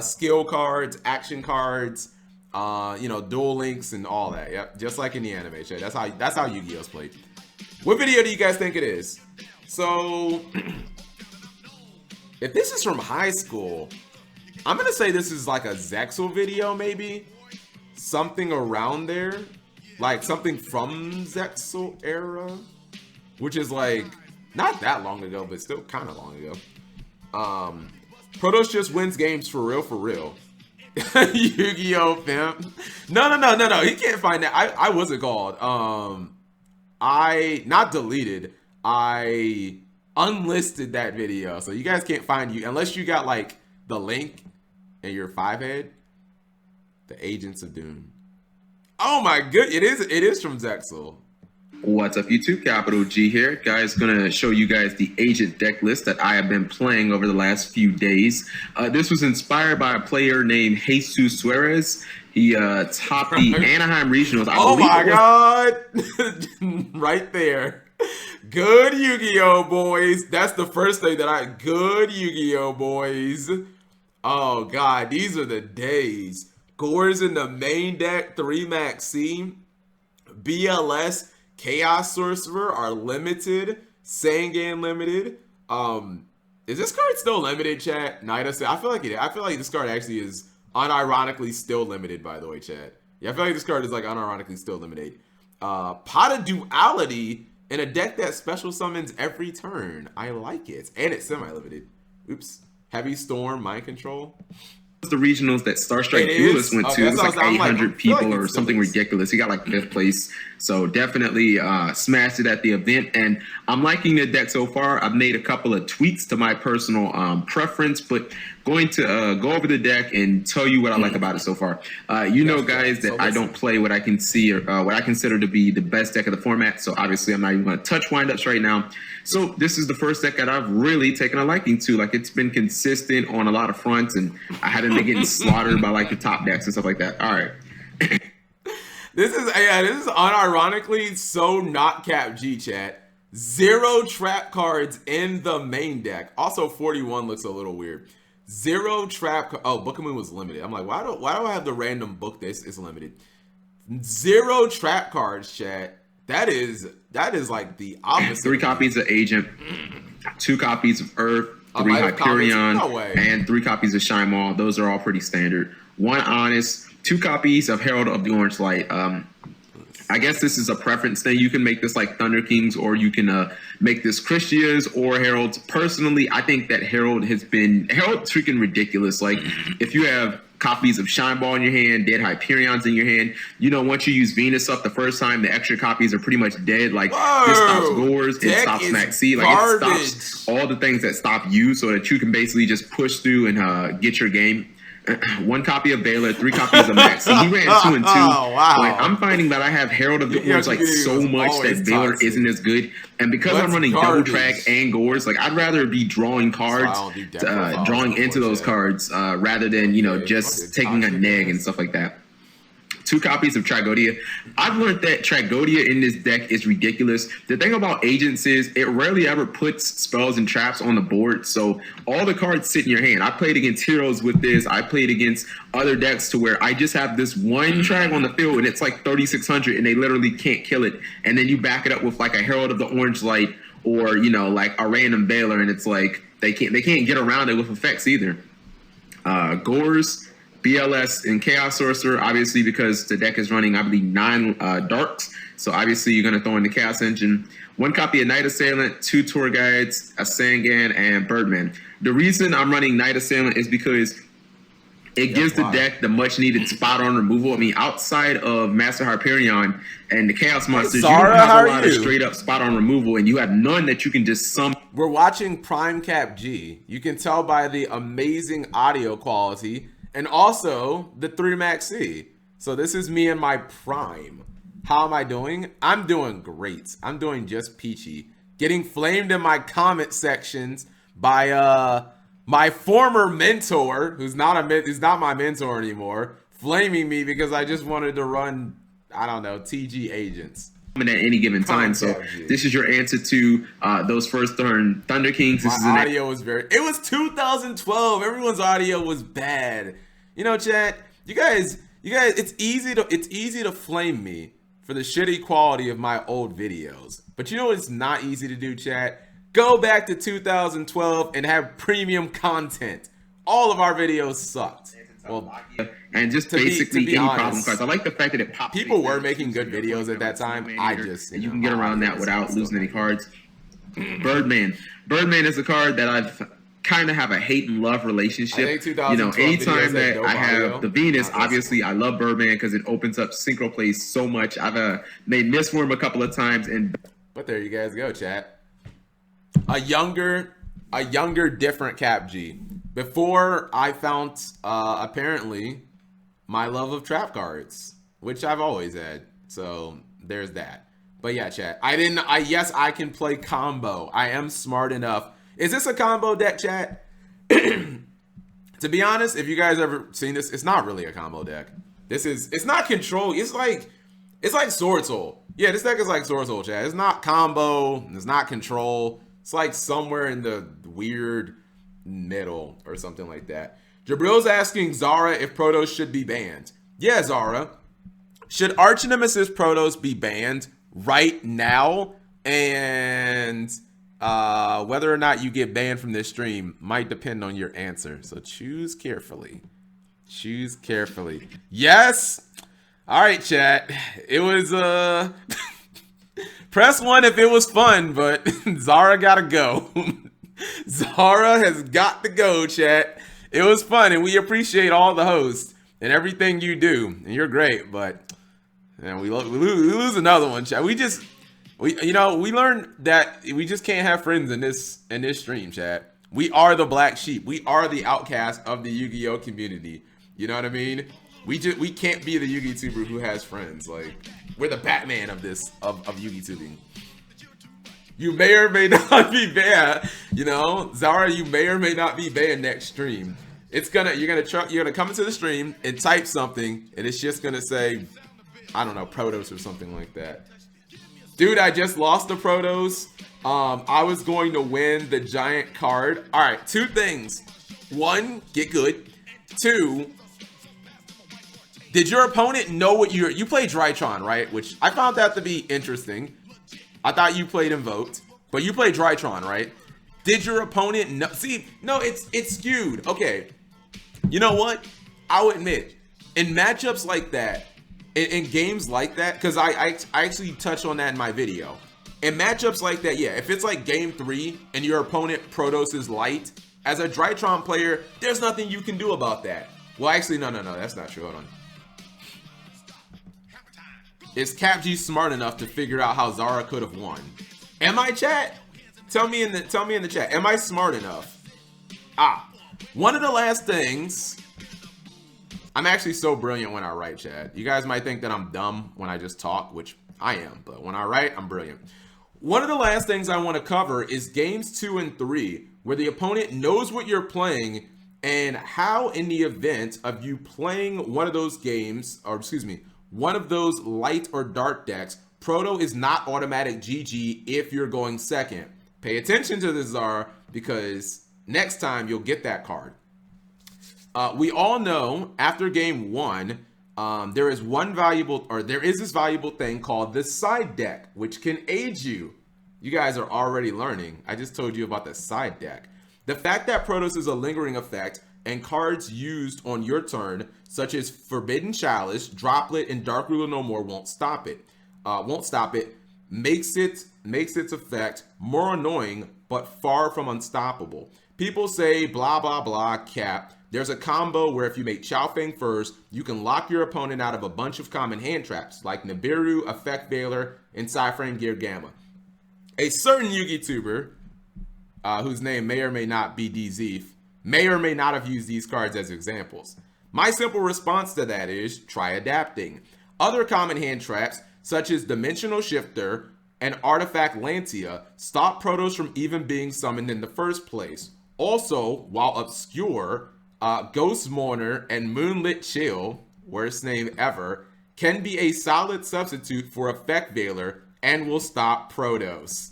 skill cards, action cards, duel links and all that. Yep, just like in the anime, chat. That's how Yu-Gi-Oh! Is played. What video do you guys think it is? So, if this is from high school, I'm gonna say this is like a Zexal video, maybe something around there, like something from Zexal era, which is like not that long ago, but still kind of long ago. Protoss just wins games for real. Yu-Gi-Oh! Pimp. No. He can't find that. I what's it called? I not deleted. I unlisted that video, so you guys can't find you unless you got like the link in your 5-head. The Agents of Doom. Oh my good, it is from Zexal. What's up, YouTube? Capital G here. Guys, gonna show you guys the agent deck list that I have been playing over the last few days. This was inspired by a player named Jesus Suarez. He topped the Anaheim Regionals. Oh my god! Right there. Good Yu-Gi-Oh! Boys. That's the first thing that good Yu-Gi-Oh! Boys. Oh god, these are the days. Gores in the main deck, 3 Max C. BLS Chaos Sorcerer are limited. Sangan limited. Is this card still limited, chat? Nida, I feel like it. I feel like this card actually is unironically still limited, by the way, chat. Yeah, I feel like this card is like unironically still limited. Pot of Duality in a deck that special summons every turn. I like it. And it's semi-limited. Oops. Heavy Storm, Mind Control. The regionals that Starstrike Duelist went to. It was like 800 people or something ridiculous. He got like 5th place. So definitely smashed it at the event. And I'm liking the deck so far. I've made a couple of tweaks to my personal preference, but going to go over the deck and tell you what I like about it so far. You know, guys, that I don't play what I can see or what I consider to be the best deck of the format. So obviously, I'm not even going to touch windups right now. So this is the first deck that I've really taken a liking to. Like, it's been consistent on a lot of fronts, and I haven't been getting slaughtered by like the top decks and stuff like that. All right. This is unironically so not Cap G, chat. 0 trap cards in the main deck. Also, 41 looks a little weird. 0 trap. Oh, Book of Moon was limited. I'm like, why do I have the random book this is limited? 0 trap cards, chat. That is like the opposite. 3 copies of Agent, 2 copies of Earth, 3 Hyperion, and 3 copies of Shine Mall. Those are all pretty standard. 1 Honest, 2 copies of Herald of the Orange Light. I guess this is a preference thing. You can make this like Thunder Kings, or you can make this Christias or Heralds. Personally, I think that Herald's freaking ridiculous. Like, if you have copies of Shine Ball in your hand, dead Hyperions in your hand, you know, once you use Venus up the first time, the extra copies are pretty much dead. Like, this stops Gores, it stops Max C, like garbage. It stops all the things that stop you, so that you can basically just push through and get your game. 1 copy of Baylor, 3 copies of Max. He ran 2 and 2. Oh, wow. Like, I'm finding that I have Herald of the Orange like so much that Baylor isn't as good. And because I'm running double track and Gores, like, I'd rather be drawing cards, drawing into those cards, rather than, you know, just taking a neg and stuff like that. 2 copies of Tragodia. I've learned that Tragodia in this deck is ridiculous. The thing about Agents is it rarely ever puts spells and traps on the board, so all the cards sit in your hand. I played against Heroes with this. I played against other decks to where I just have this one Trag on the field, and it's like 3,600, and they literally can't kill it. And then you back it up with like a Herald of the Orange Light, or, you know, like a random Baylor, and it's like they can't get around it with effects either. Gores, BLS, and Chaos Sorcerer, obviously, because the deck is running, I believe, 9 Darks. So obviously, you're going to throw in the Chaos Engine. 1 copy of Night Assailant, 2 Tour Guides, a Sangan, and Birdman. The reason I'm running Night Assailant is because it gives the deck the much-needed spot-on removal. I mean, outside of Master Hyperion and the Chaos Monsters, you don't have a lot of straight-up spot-on removal, and you have none that you can just sum. We're watching Prime Cap G. You can tell by the amazing audio quality, and also the 3 Max C. So this is me in my prime. How am I doing? I'm doing great. I'm doing just peachy. Getting flamed in my comment sections by my former mentor, who's not my mentor anymore, flaming me because I just wanted to run, I don't know, TG Agents at any given time. So this is your answer to those first turn Thunder Kings. This my audio was it was 2012. Everyone's audio was bad. You know, chat, you guys, it's easy to flame me for the shitty quality of my old videos. But you know what's not easy to do, chat? Go back to 2012 and have premium content. All of our videos sucked. Well, and just basically any problem cards. I like the fact that it pops. People were making good videos at that time. And you can get around that without losing any cards. Birdman is a card that I've kind of have a hate and love relationship. You know, anytime that I have the Venus, obviously I love Birdman because it opens up synchro plays so much. I've made Mistform a couple of times, but there you guys go, chat. A younger, different Cap G. Before I found apparently my love of trap cards, which I've always had. So there's that. But yeah, chat. Yes, I can play combo. I am smart enough. Is this a combo deck, chat? To be honest, if you guys ever seen this, it's not really a combo deck. It's not control. It's like Sword Soul. Yeah, this deck is like Sword Soul, chat. It's not combo. It's not control. It's like somewhere in the weird middle or something like that. Jibril's asking Zara if Protos should be banned. Yeah, Zara. Should Archnemesis Protos be banned right now? And whether or not you get banned from this stream might depend on your answer. So choose carefully. Choose carefully. Yes. All right, chat. It was press 1 if it was fun, but Zara gotta go. Zara has got to go, chat. It was fun, and we appreciate all the hosts and everything you do, and you're great. But man, we lose another one, chat. We learned that we just can't have friends in this stream, chat. We are the black sheep. We are the outcast of the Yu-Gi-Oh community. You know what I mean? We can't be the Yu-Gi tuber who has friends. Like, we're the Batman of this of Yu-Gi tubing. You may or may not be banned. You know, Zara, you may or may not be banned next stream. You're gonna come into the stream and type something, and it's just gonna say, I don't know, Protos or something like that. Dude, I just lost the Protos. I was going to win the giant card. All right, 2 things. 1, get good. 2, did your opponent know what you played Drytron, right? Which I found that to be interesting. I thought you played Invoked, but you played Drytron, right? Did your opponent know? See, no, it's skewed. Okay, you know what? I'll admit, in matchups like that, in games like that, because I actually touched on that in my video. In matchups like that, yeah, if it's like game 3 and your opponent Protos is light, as a Drytron player, there's nothing you can do about that. Well, actually, no, that's not true. Hold on. Is CapG smart enough to figure out how Zara could have won? Am I, chat? Tell me in the chat. Am I smart enough? One of the last things. I'm actually so brilliant when I write, chat. You guys might think that I'm dumb when I just talk, which I am, but when I write, I'm brilliant. One of the last things I want to cover is games 2 and 3, where the opponent knows what you're playing and how, in the event of you playing one of those games, or excuse me, one of those light or dark decks, Proto is not automatic GG if you're going second. Pay attention to this, Zara, because next time you'll get that card. We all know after game 1, there is this valuable thing called the side deck, which can aid you. You guys are already learning. I just told you about the side deck. The fact that Protos is a lingering effect and cards used on your turn, such as Forbidden Chalice, Droplet, and Dark Ruler No More won't stop it. Makes its effect more annoying, but far from unstoppable. People say blah blah blah cap. There's a combo where if you make Chao Feng first, you can lock your opponent out of a bunch of common hand traps like Nibiru, Effect Veiler, and Psyframe Gear Gamma. A certain Yu-Gi tuber, whose name may or may not be DZeef, may or may not have used these cards as examples. My simple response to that is try adapting. Other common hand traps, such as Dimensional Shifter and Artifact Lantia, stop Protos from even being summoned in the first place. Also, while obscure, Ghost Mourner and Moonlit Chill, worst name ever, can be a solid substitute for Effect Veiler and will stop Protos.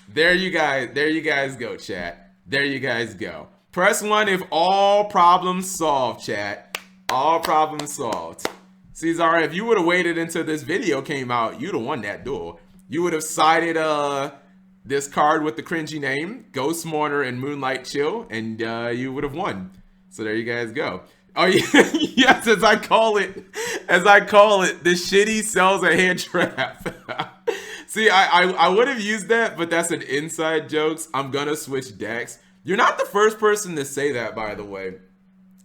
There you guys go, chat. There you guys go. Press 1 if all problems solved, chat. All problems solved. See, Zara, if you would have waited until this video came out, you'd have won that duel. You would have sided this card with the cringy name, Ghost Mourner and Moonlight Chill, and you would have won. So there you guys go. Oh yeah, yes, as I call it, the shitty sells a hand trap. See, I would have used that, but that's an inside jokes. I'm gonna switch decks. You're not the first person to say that, by the way.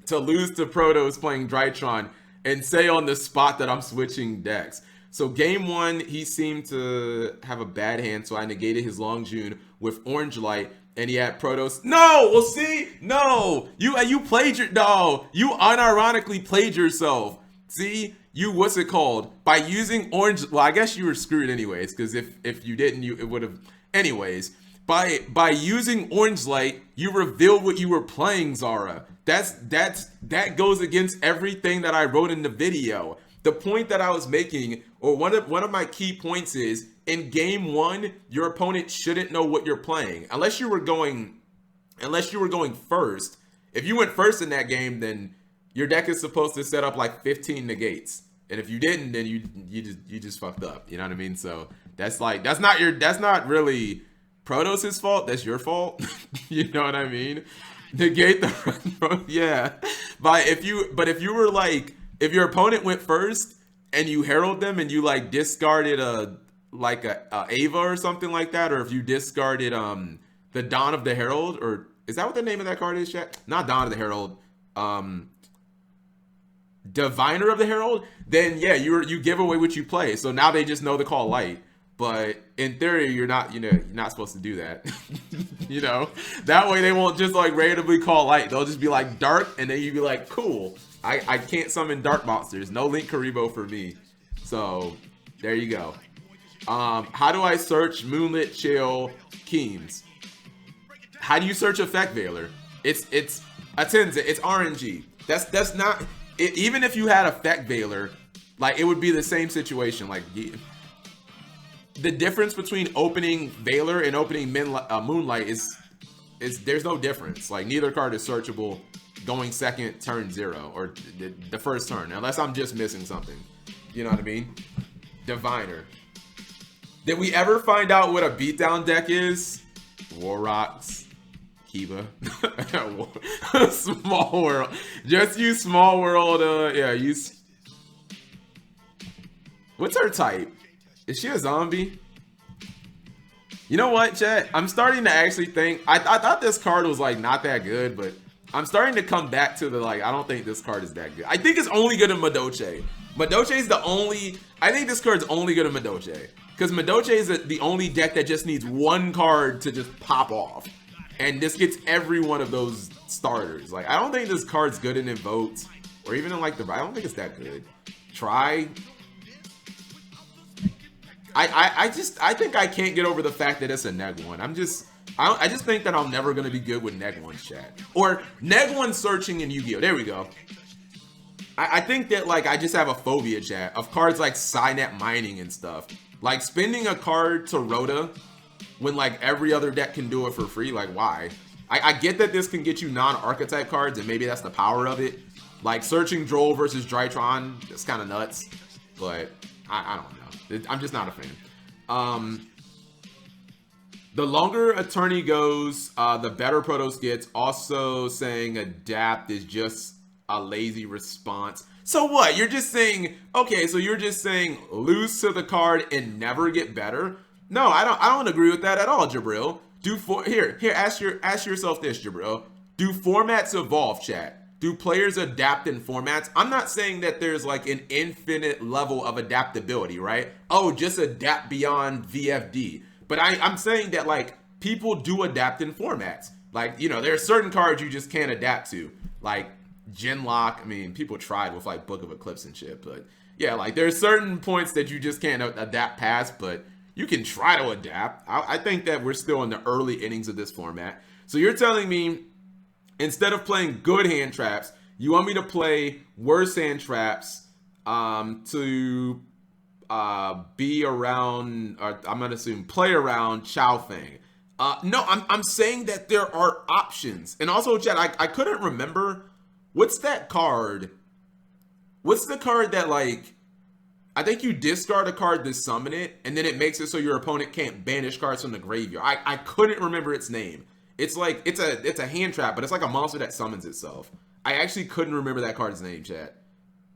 To lose to Protos playing Drytron and say on the spot that I'm switching decks. So game 1, he seemed to have a bad hand, so I negated his Long June with Orange Light, and he had Protos. No, well see, no, you played you unironically played yourself. See, what's it called? By using Orange, well I guess you were screwed anyways, because if you didn't, it would have, anyways. By using Orange Light, you revealed what you were playing, Zara. That goes against everything that I wrote in the video. The point that I was making, or one of my key points is, in game 1, your opponent shouldn't know what you're playing. Unless you were going first. If you went first in that game, then your deck is supposed to set up like 15 negates. And if you didn't, then you just fucked up. You know what I mean? So that's not really Protos' fault. That's your fault. You know what I mean? Negate the yeah. But if you were like, if your opponent went first and you herald them and you like discarded a Ava or something like that, or if you discarded the Dawn of the Herald, or is that what the name of that card is, chat? Not Dawn of the Herald, Diviner of the Herald, then yeah, you give away what you play. So now they just know to call light. But in theory, you're not supposed to do that. That way they won't just like randomly call light. They'll just be like dark, and then you'd be like, cool. I can't summon dark monsters. No Link Karibo for me. So there you go. How do I search Moonlit Chill Keems? How do you search Effect Veiler? It's Atenza. It's RNG. That's not even if you had Effect Veiler, like it would be the same situation. Like the difference between opening Veiler and opening Moonlight is there's no difference. Like neither card is searchable going second turn 0 or the first turn, unless I'm just missing something. You know what I mean? Diviner. Did we ever find out what a beatdown deck is? War Rocks, Kiba, Small World. Just use Small World. Use. What's her type? Is she a zombie? You know what, chat? I'm starting to actually think. I thought this card was like not that good, but I'm starting to come back to the like. I don't think this card is that good. I think it's only good in Madoche. Madoche is the only. I think this card's only good in Madoche. Because Madoche is the only deck that just needs one card to just pop off. And this gets every one of those starters. Like, I don't think this card's good in Invoked. Or even in, like, I don't think it's that good. Try. I think I can't get over the fact that it's a Neg 1. I just think that I'm never going to be good with Neg 1 chat. Or Neg 1 searching in Yu-Gi-Oh! There we go. I think that, like, I just have a phobia, chat, of cards like Psynet Mining and stuff. Like, spending a card to Rhoda when, like, every other deck can do it for free, like, why? I get that this can get you non-archetype cards, and maybe that's the power of it. Like, searching Droll versus Drytron, that's kind of nuts. But, I don't know. I'm just not a fan. The longer a tourney goes, the better Protoss gets. Also saying Adapt is just a lazy response. So what? You're just saying, okay, so you're just saying lose to the card and never get better? No, I don't agree with that at all, Jibril. Ask yourself this, Jibril. Do formats evolve, chat? Do players adapt in formats? I'm not saying that there's like an infinite level of adaptability, right? Oh, just adapt beyond VFD. But I'm saying that like people do adapt in formats. Like, there are certain cards you just can't adapt to. Like Genlock, I mean, people tried with like Book of Eclipse and shit, but yeah, like there's certain points that you just can't adapt past, but you can try to adapt. I think that we're still in the early innings of this format. So you're telling me instead of playing good hand traps, you want me to play worse hand traps to be around, or I'm gonna assume play around Chao Feng. No, I'm saying that there are options. And also, chat, I couldn't remember. What's that card? What's the card that, like, I think you discard a card to summon it, and then it makes it so your opponent can't banish cards from the graveyard. I couldn't remember its name. It's like, it's a hand trap, but it's like a monster that summons itself. I actually couldn't remember that card's name, chat.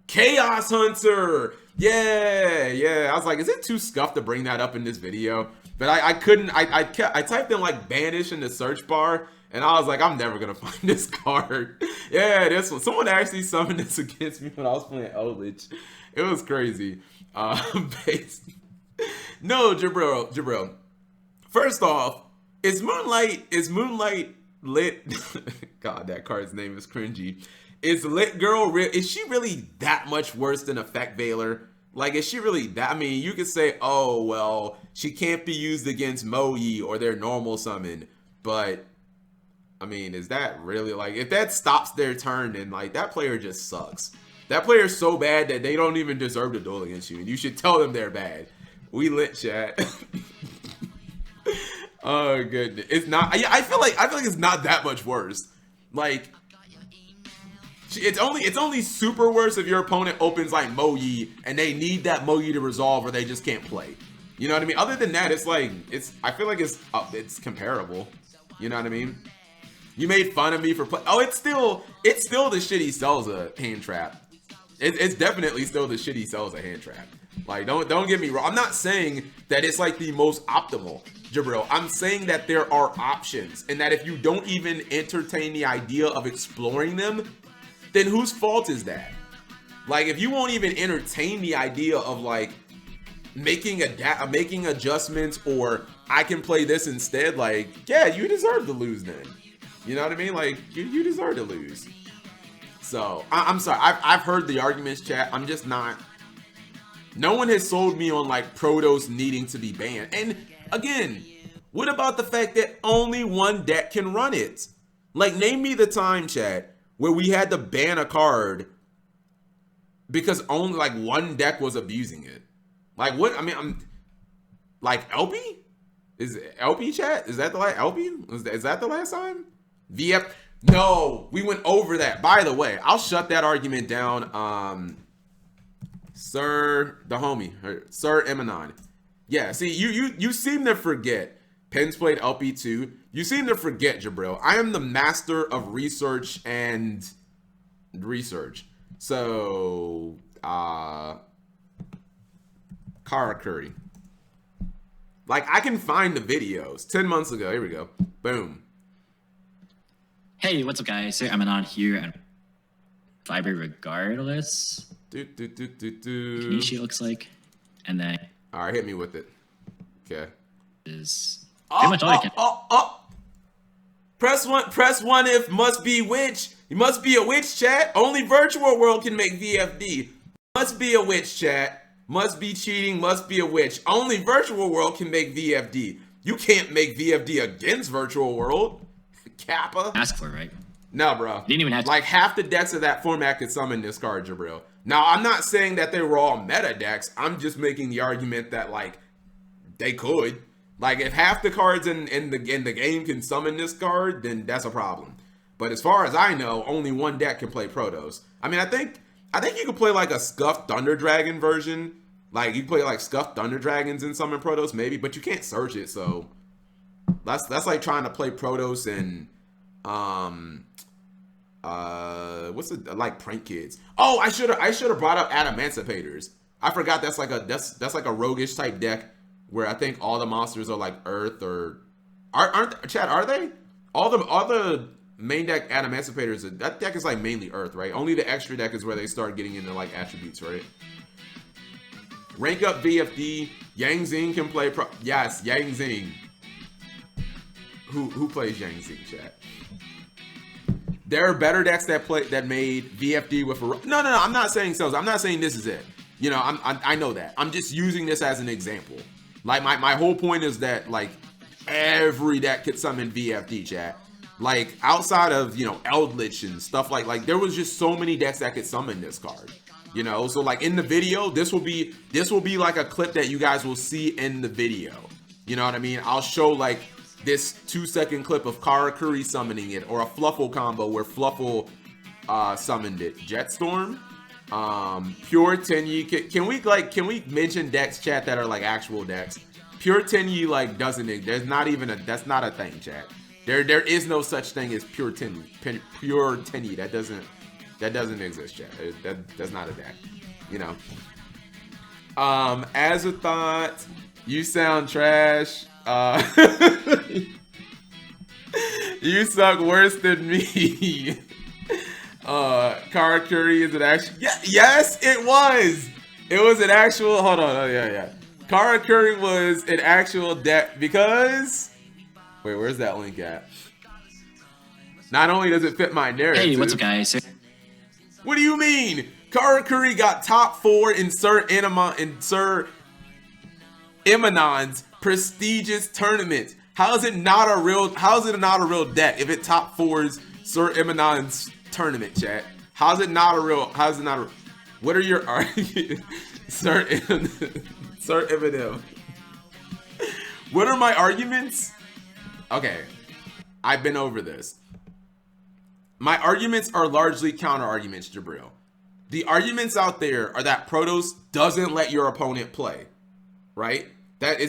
Chaos Hunter! Yeah. I was like, is it too scuffed to bring that up in this video? But I couldn't, I typed in like banish in the search bar, and I was like, I'm never gonna find this card. Yeah, this one. Someone actually summoned this against me when I was playing Olich. It was crazy. No, Jibril. First off, is Moonlight lit? God, that card's name is cringy. Is Lit Girl is she really that much worse than Effect Veiler? Like, is she really that? I mean, you could say, oh, well, she can't be used against Moyi or their normal summon, but I mean, is that really, like, if that stops their turn, then like that player just sucks. That player is so bad that they don't even deserve to duel against you, and you should tell them they're bad. We lit, chat. Oh goodness, it's not. I feel like it's not that much worse. Like, it's only super worse if your opponent opens like Moyi and they need that Moyi to resolve, or they just can't play. You know what I mean? Other than that, it's like I feel like it's comparable. You know what I mean? You made fun of me for play. Oh, it's still the shitty Selza hand trap. It's definitely still the shitty Selza hand trap. Like, don't get me wrong. I'm not saying that it's like the most optimal, Jibril. I'm saying that there are options, and that if you don't even entertain the idea of exploring them, then whose fault is that? Like, if you won't even entertain the idea of like making adjustments, or I can play this instead, like, yeah, you deserve to lose then. You know what I mean? Like, you deserve to lose. So, I'm sorry. I've heard the arguments, chat. I'm just not... No one has sold me on, like, Protoss needing to be banned. And, again, what about the fact that only one deck can run it? Like, name me the time, chat, where we had to ban a card because only, like, one deck was abusing it. Like, what? I mean, I'm... Like, LP? Is it LP, chat? Is that the last... LP? Is that the last time? VF... No, we went over that. By the way, I'll shut that argument down. Sir, the homie, Sir Emanon. Yeah, see, you seem to forget. Pens played LP2. You seem to forget, Jibril. I am the master of research and research. So, Kara Curry. Like, I can find the videos. 10 months ago. Here we go. Boom. Hey, what's up, guys? Sir Emanon here, and Fiber regardless. Kanishi looks like, and then all right, hit me with it. Okay. Is pretty much all I can. Press one if must be witch. You must be a witch, chat. Only virtual world can make VFD. Must be a witch, chat. Must be cheating. Must be a witch. Only virtual world can make VFD. You can't make VFD against virtual world. Kappa. Ask for it, right? No, bro. Didn't even have to. Like, half the decks of that format could summon this card, Jibril. Now, I'm not saying that they were all meta decks. I'm just making the argument that, like, they could. Like, if half the cards in the game can summon this card, then that's a problem. But as far as I know, only one deck can play Protoss. I mean, I think you could play like a Scuffed Thunder Dragon version. Like, you play like Scuffed Thunder Dragons in summon Protoss, maybe, but you can't search it. So that's like trying to play Protoss and what's it like, Prank Kids. Oh, I should have brought up Adamanticators. I forgot that's like a roguish type deck where I think all the monsters are like Earth or aren't Chad, are they? All the main deck Adamanticators, that deck is like mainly Earth, right? Only the extra deck is where they start getting into like attributes, right? Rank up VFD. Yang Zing can play yes, Yang Zing. Who plays Yang Zing, chat? There are better decks that made VFD with a... No, I'm not saying so. I'm not saying this is it. You know, I know that. I'm just using this as an example. Like, my whole point is that, like, every deck could summon VFD, chat. Like, outside of, you know, Eldritch and stuff like there was just so many decks that could summon this card. You know, so like in the video, this will be like a clip that you guys will see in the video. You know what I mean? I'll show like this 2-second clip of Kara Curry summoning it, or a Fluffle combo where Fluffle summoned it. Jetstorm, Pure Tenyi. Can we mention decks, chat, that are like actual decks? Pure Tenyi like doesn't. There's not even that's not a thing, chat. There is no such thing as Pure Tenyi. Pure Tenyi. That doesn't exist, chat. That's not a deck. You know. As a thought, you sound trash. You suck worse than me. Kara Curry is an actual... Yes, it was. It was an actual... Hold on. Oh, yeah. Kara Curry was an actual deck because... Wait, where's that link at? Not only does it fit my narrative... Hey, what's up, guys? What do you mean? Kara Curry got top 4 in Sir Emanon's prestigious tournament. How is it not a real deck if it top 4s Sir Emanon's tournament, chat? How's it not a real what are your arguments? Sir Eminem. What are my arguments? Okay. I've been over this. My arguments are largely counter arguments, Jibril. The arguments out there are that Protoss doesn't let your opponent play, right? That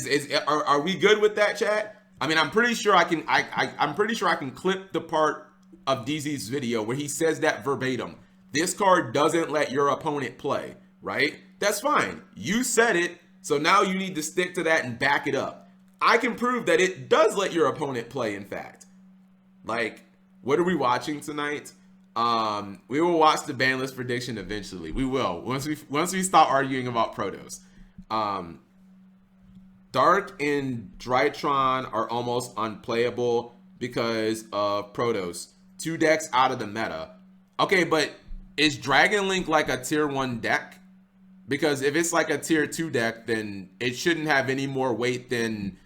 are we good with that, chat? I mean, I'm pretty sure I can clip the part of DZ's video where he says that verbatim. This card doesn't let your opponent play, right? That's fine. You said it, so now you need to stick to that and back it up. I can prove that it does let your opponent play, in fact. Like, what are we watching tonight? We will watch the ban list prediction eventually. We will. Once we stop arguing about Protoss. Dark and Drytron are almost unplayable because of Protos. 2 decks out of the meta. Okay, but is Dragon Link like a tier 1 deck? Because if it's like a tier 2 deck, then it shouldn't have any more weight than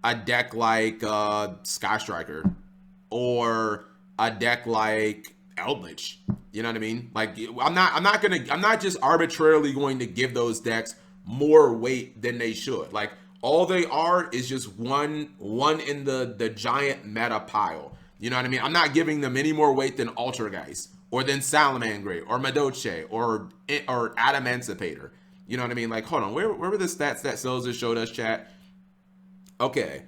a deck like Sky Striker or a deck like Eldritch. You know what I mean? Like I'm not just arbitrarily going to give those decks more weight than they should. Like all they are is just one in the giant meta pile. You know what I mean? I'm not giving them any more weight than Altergeist or than Salamangreat or Madoche or Adamancipator. You know what I mean? Like, hold on, where were the stats that Selzer showed us, chat? Okay.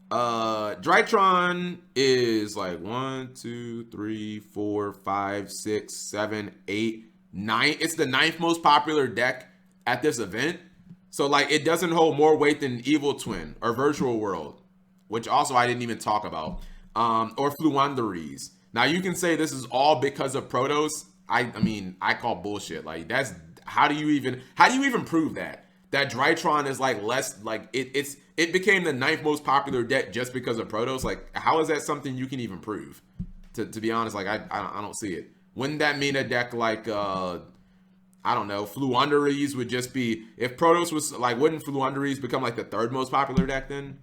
Drytron is like 1, 2, 3, 4, 5, 6, 7, 8, 9. It's the 9th most popular deck at this event. So like it doesn't hold more weight than Evil Twin or Virtual World, which also I didn't even talk about. Or Fluanderies. Now you can say this is all because of Protos. I mean, I call bullshit. Like that's how do you even prove that Drytron is like less like it became the 9th most popular deck just because of Protos? Like how is that something you can even prove? To be honest, like I don't see it. Wouldn't that mean a deck like I don't know, Fluanderies would just be, if Protos was like, wouldn't Fluanderies become like the 3rd most popular deck then?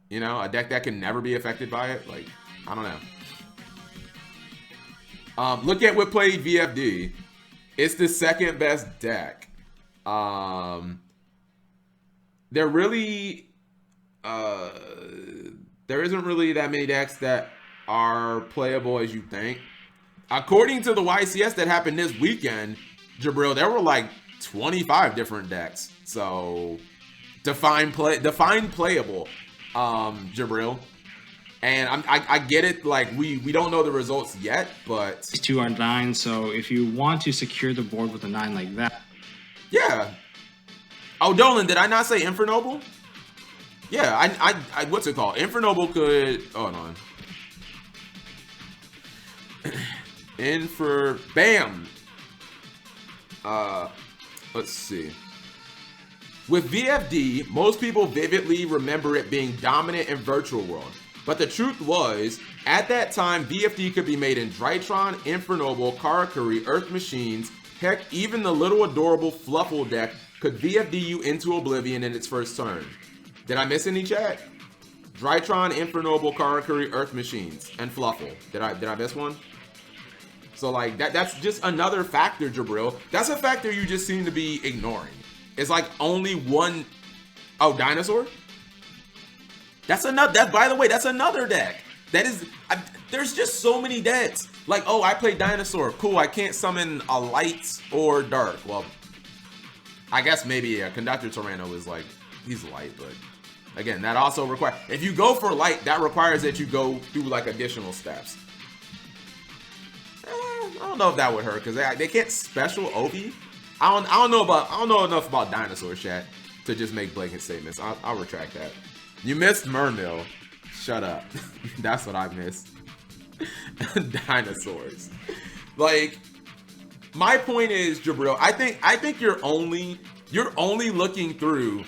You know, a deck that can never be affected by it? Like, I don't know. Look at what played VFD. It's the 2nd best deck. There really, there isn't really that many decks that are playable as you think. According to the YCS that happened this weekend, Jibril, there were like 25 different decks. So define playable, Jibril. And I get it, like we don't know the results yet, but These 2 are 9, so if you want to secure the board with a 9 like that. yeah. Oh, Dolan, did I not say Infernoble? Yeah, I what's it called? Infernoble could, oh no. Bam. Let's see. With VFD, most people vividly remember it being dominant in Virtual World. But the truth was, at that time, VFD could be made in Drytron, Infernoble, Karakuri, Earth Machines. Heck, even the little adorable Fluffle deck could VFD you into oblivion in its first turn. Did I miss any, chat? Drytron, Infernoble, Karakuri, Earth Machines, and Fluffle. Did I miss one? So like that's just another factor, Jibril. That's a factor you just seem to be ignoring. It's like only one. Oh, Dinosaur? That's another. That, by the way, that's another deck. That is. There's just so many decks. Like, oh, I play Dinosaur. Cool. I can't summon a light or dark. Well, I guess maybe a Conductor Tyranno is like, he's light, but again, that also requires. If you go for light, that requires that you go through like additional steps. I don't know if that would hurt because they can't special Ovi. I don't know enough about Dinosaur, chat, to just make blanket statements. I'll retract that. You missed Mermill. Shut up. That's what I missed. Dinosaurs. Like, my point is, Jibril, I think you're only looking through.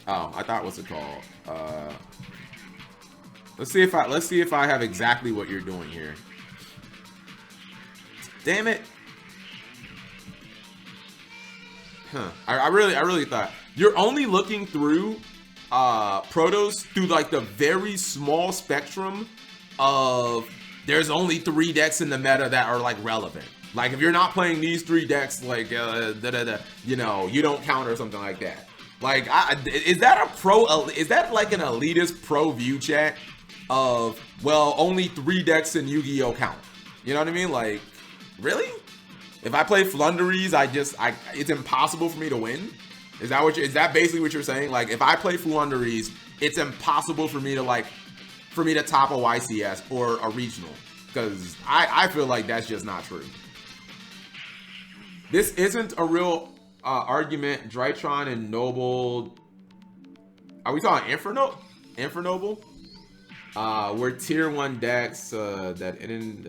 Oh, I thought what's it called? Let's see if I have exactly what you're doing here. Damn it. Huh. I really thought you're only looking through Protos through like the very small spectrum of there's only 3 decks in the meta that are like relevant. Like if you're not playing these 3 decks, like you know, you don't count or something like that. Like is that like an elitist pro view, chat of, well, only 3 decks in Yu-Gi-Oh count? You know what I mean? Like, really? If I play Flunderies, it's impossible for me to win? Is that basically what you're saying? Like, if I play Flunderies, it's impossible for me to top a YCS or a regional? Because I feel like that's just not true. This isn't a real argument. Drytron and Noble. Are we talking Infernoble? Were tier 1 decks that didn't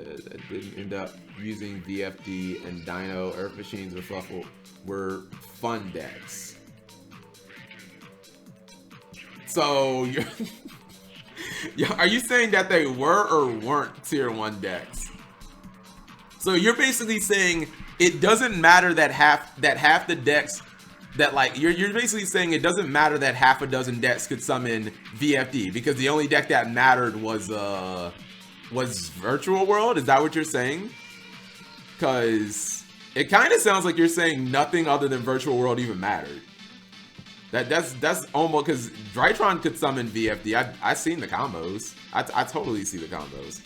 end up using VFD and Dino, Earth Machines, or Fluffle were fun decks. So, are you saying that they were or weren't tier 1 decks? So you're basically saying it doesn't matter that half the decks that like you're basically saying it doesn't matter that half a dozen decks could summon VFD because the only deck that mattered was Virtual World. Is that what you're saying? Because it kind of sounds like you're saying nothing other than Virtual World even mattered. That's almost because Drytron could summon VFD. I've seen the combos. I totally see the combos.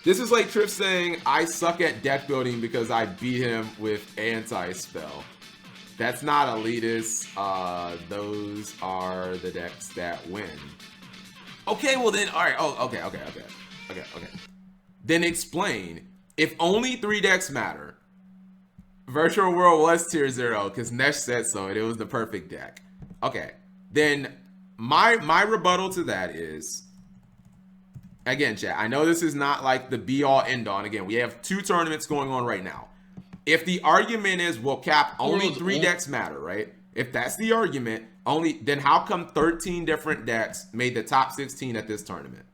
This is like Triff saying, I suck at deck building because I beat him with anti-spell. That's not elitist. Those are the decks that win. Okay, well then, alright. Oh, okay. Then explain. If only 3 decks matter. Virtual World was tier 0 because Nesh said so and it was the perfect deck. Okay. Then my rebuttal to that is, again, chat, I know this is not like the be-all, end-all. And again, we have 2 tournaments going on right now. If the argument is, well, Cap, only 3 decks matter, right? If that's the argument, then how come 13 different decks made the top 16 at this tournament?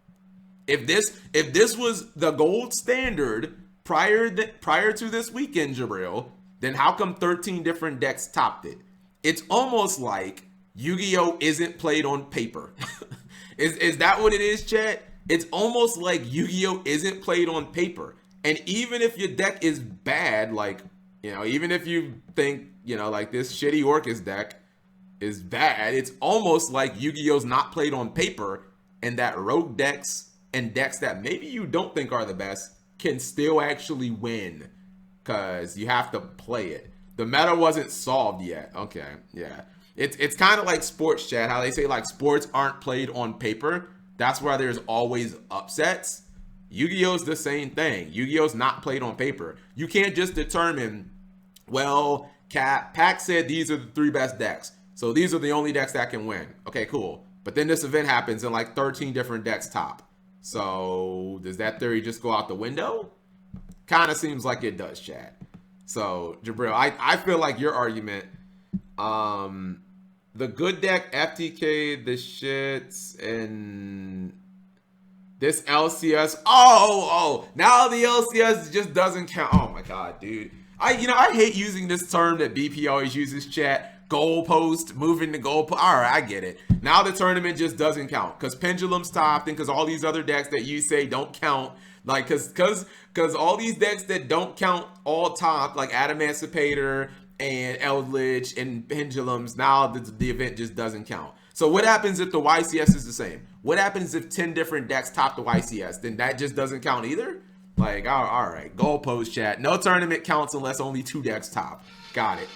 If this was the gold standard prior to this weekend, Jibriel, then how come 13 different decks topped it? It's almost like Yu-Gi-Oh! Isn't played on paper. Is that what it is, chat? It's almost like Yu-Gi-Oh! Isn't played on paper. And even if your deck is bad, like, even if you think, like this shitty Orcus deck is bad, it's almost like Yu-Gi-Oh's not played on paper, and that rogue decks and decks that maybe you don't think are the best can still actually win, because you have to play it. The meta wasn't solved yet. Okay, yeah. It's kind of like sports, chat, how they say like sports aren't played on paper. That's why there's always upsets. Yu-Gi-Oh's the same thing. Yu-Gi-Oh's not played on paper. You can't just determine, well, Pac said these are the 3 best decks, so these are the only decks that can win. Okay, cool. But then this event happens and like 13 different decks top. So does that theory just go out the window? Kind of seems like it does, chat. So, Jibril, I feel like your argument, the good deck, FTK, the shits, and this LCS. Oh, now the LCS just doesn't count. Oh my god, dude. I hate using this term that BP always uses, chat. Goalpost, moving the goalpost. All right, I get it. Now the tournament just doesn't count because Pendulum's topped and because all these other decks that you say don't count, like because all these decks that don't count all top, like Adamancipator and Eldritch and Pendulums, now the event just doesn't count. So what happens if the YCS is the same? What happens if 10 different decks top the YCS? Then that just doesn't count either? Like, all right, goalpost, chat. No tournament counts unless only 2 decks top. Got it.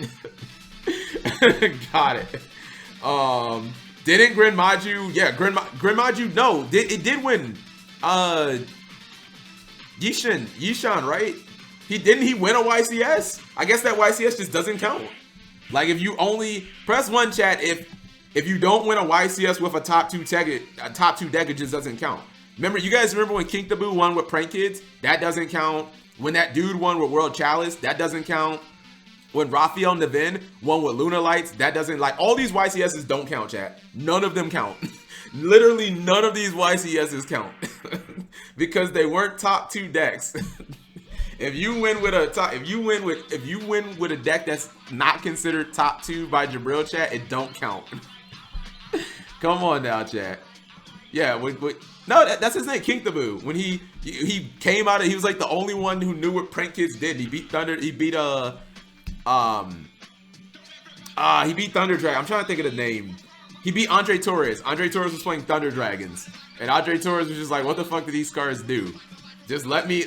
Got it. Didn't Grin Maju? Yeah, Grin Maju. No, it did win. Yishan, right? He win a YCS? I guess that YCS just doesn't count. Like if you only press 1, chat. If you don't win a YCS with a top 2 deck, it just doesn't count. You guys remember when King Taboo won with Prank Kids? That doesn't count. When that dude won with World Chalice, that doesn't count. When Raphael Nevin won with Lunar Lights, that doesn't, like, all these YCSs don't count, chat. None of them count. Literally none of these YCSs count. Because they weren't top 2 decks. If you win with a deck that's not considered top 2 by Jibril, chat, it don't count. Come on now, chat. Yeah, no, that's his name, King Taboo. When he came out, he was like the only one who knew what Prank Kids did. He beat Thunder. He beat Thunder Dragon. I'm trying to think of the name. He beat Andre Torres. Andre Torres was playing Thunder Dragons, and Andre Torres was just like, "What the fuck do these cards do? Just let me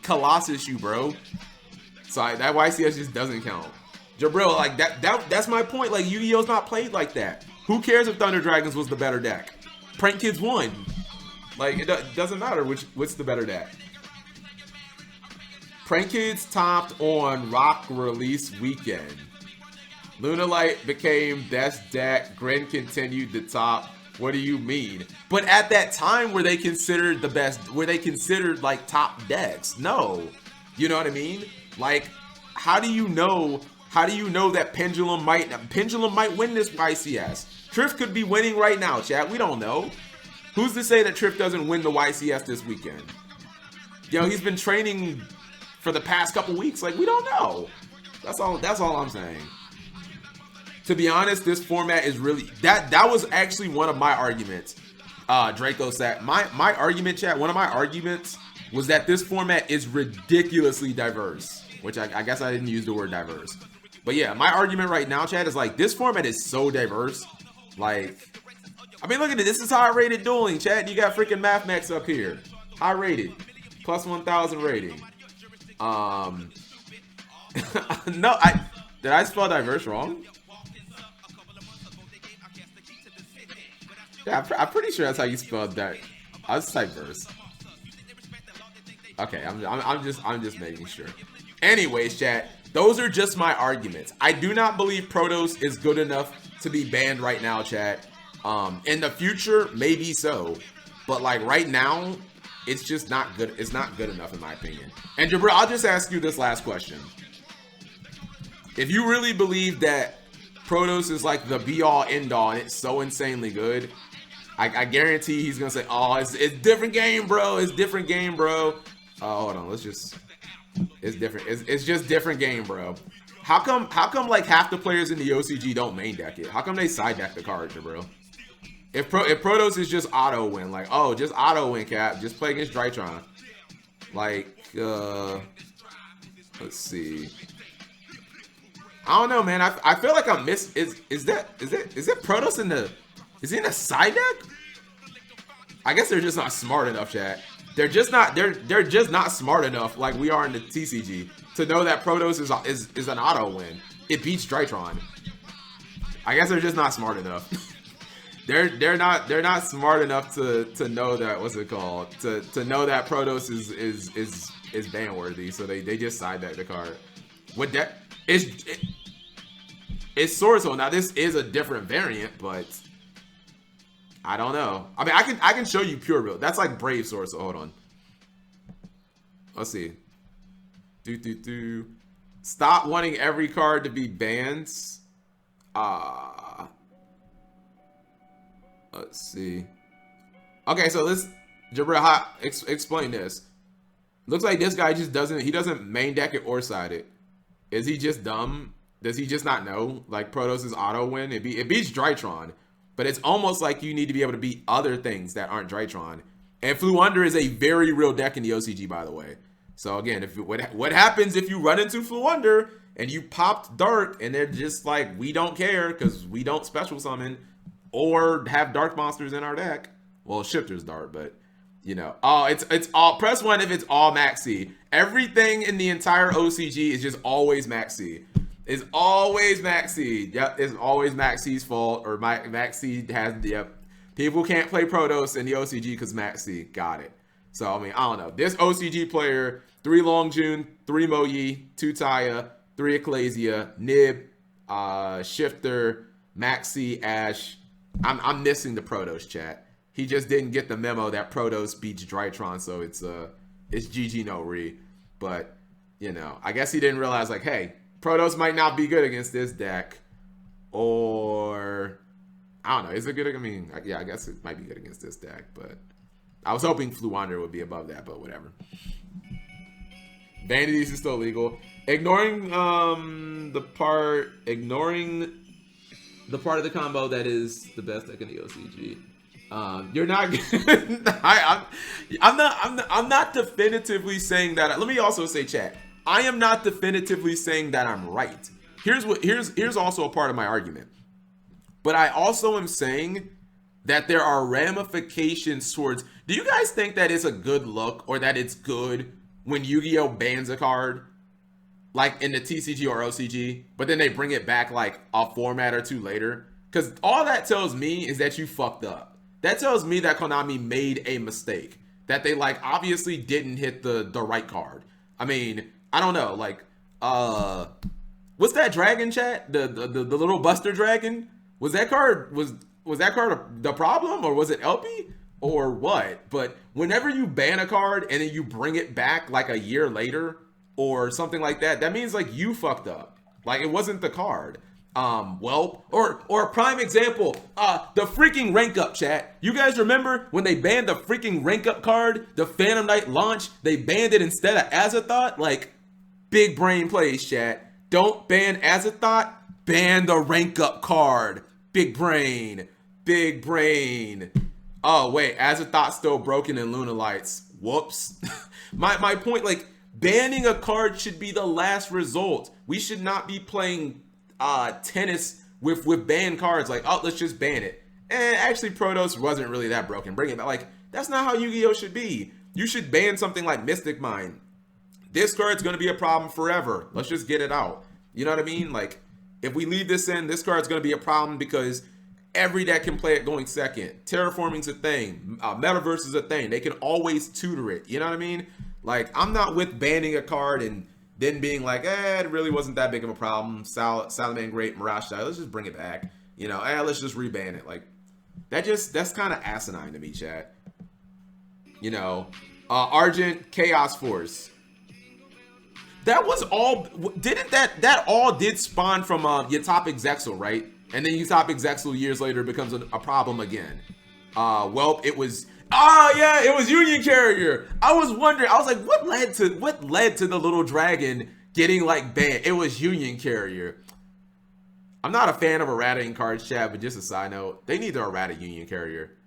Colossus you, bro." So that YCS just doesn't count. Jibril, like that's my point. Like Yu-Gi-Oh's not played like that. Who cares if Thunder Dragons was the better deck? Prank Kids won. Like it doesn't matter what's the better deck. Prank Kids topped on Rock release weekend. Lunalight became best deck. Grin continued the top. What do you mean? But at that time, were they considered the best? Were they considered like top decks? No. You know what I mean? Like, how do you know? How do you know that Pendulum might win this YCS? Triff could be winning right now, chat. We don't know. Who's to say that Triff doesn't win the YCS this weekend? You know, he's been training for the past couple weeks. Like, we don't know. That's all I'm saying. To be honest, this format is really that was actually one of my arguments. Draco said my argument, chat. One of my arguments was that this format is ridiculously diverse, which I guess I didn't use the word diverse. But yeah, my argument right now, chat, is like this format is so diverse. Like, I mean, look at it. This is high rated dueling, chat. You got freaking Mathmax up here, high rated, plus 1,000 rating. No, did I spell diverse wrong? Yeah, I'm pretty sure that's how you spelled that. I was diverse. Okay, I'm just making sure. Anyways, chat, those are just my arguments. I do not believe Protoss is good enough to be banned right now, chat. In the future, maybe so, but like right now, it's just not good. It's not good enough in my opinion. And Jibriel, I'll just ask you this last question. If you really believe that Protoss is like the be-all, end-all, and it's so insanely good, I guarantee he's gonna say, "Oh, it's different game, bro. It's different game, bro." Hold on, it's different. It's just different game, bro. How come like half the players in the OCG don't main deck it? How come they side deck the card, bro? If Protoss is just auto win, like, oh, just auto win, Cap, just play against Drytron. Like, let's see. I don't know, man. I feel like I'm miss. Is that Protoss in the? Is he in a side deck? I guess they're just not smart enough, chat. They're just not smart enough, like we are in the TCG, to know that Protoss is an auto win. It beats Drytron. I guess they're just not smart enough. they're not smart enough to know that, what's it called, to know that Protoss is ban worthy. So they just side deck the card. What that is, it's Sorso. Now this is a different variant, but I don't know. I mean, I can show you pure build. That's like Brave Sorso. Hold on. Let's see. Stop wanting every card to be bans. Let's see. Okay, so let's Jibriel, explain this. Looks like this guy just doesn't main deck it or side it. Is he just dumb? Does he just not know? Like Protoss is auto win. It beats Drytron, but it's almost like you need to be able to beat other things that aren't Drytron. And Fluunder is a very real deck in the OCG, by the way. So again, what happens if you run into Fluunder and you popped Dark and they're just like, we don't care because we don't special summon or have Dark monsters in our deck? Well, Shifter's Dark, but you know, oh, it's all press 1 if it's all Max C. Everything in the entire OCG is just always Max C. It's always Max C. Yep, it's always Max C's fault, or Max C has, yep. People can't play Protoss in the OCG because Max C. Got it. So, I mean, I don't know. This OCG player, 3 Longjun, 3 Moyi, 2 Taya, 3 Ecclesia, Nib, Shifter, Max C, Ash. I'm missing the Protoss, chat. He just didn't get the memo that Protoss beats Drytron, so it's GG no re. But, you know, I guess he didn't realize, like, hey, Protoss might not be good against this deck. Or, I don't know, is it good? I mean, yeah, I guess it might be good against this deck, but I was hoping Fluunder would be above that, but whatever. Vanities is still legal. Ignoring the part of the combo that is the best deck in the OCG. You're not. I'm not definitively saying that. Let me also say, chat. I am not definitively saying that I'm right. Here's also a part of my argument. But I also am saying that there are ramifications towards. Do you guys think that it's a good look or that it's good when Yu-Gi-Oh bans a card, like in the TCG or OCG, but then they bring it back like a format or two later? Because all that tells me is that you fucked up. That tells me that Konami made a mistake. That they like obviously didn't hit the right card. I mean, I don't know, like what's that dragon, chat? The little Buster Dragon? Was that card was that card the problem, or was it LP, or what? But whenever you ban a card and then you bring it back like a year later or something like that, that means like you fucked up. Like it wasn't the card. Well, or a prime example, the freaking rank up, chat. You guys remember when they banned the freaking rank up card, the Phantom Knight launch? They banned it instead of Azathoth. Like, big brain plays, chat. Don't ban Azathoth, ban the rank up card. Big brain, big brain. Oh wait, Azathoth's still broken in Luna Lights. Whoops. my point, like, banning a card should be the last result. We should not be playing tennis with banned cards. Like, oh, let's just ban it. And actually, Protoss wasn't really that broken. Bring it back. Like, that's not how Yu-Gi-Oh should be. You should ban something like Mystic Mine. This card's gonna be a problem forever. Let's just get it out. You know what I mean? Like, if we leave this in, this card's gonna be a problem because every deck can play it going second. Terraforming's a thing. Metaverse is a thing. They can always tutor it. You know what I mean? Like, I'm not with banning a card and then being like, it really wasn't that big of a problem. Salaman Great, Mirage Style, let's just bring it back. You know, let's just reban it. Like, that's kind of asinine to me, chat. You know, Argent Chaos Force. That was all, didn't that all did spawn from Utopic Zexal, right? And then Utopic Zexal years later becomes a problem again. Well, it was, yeah, it was Union Carrier. I was wondering, I was like, what led to the little dragon getting like banned? It was Union Carrier. I'm not a fan of errata in cards, chat, but just a side note, they need to errata Union Carrier.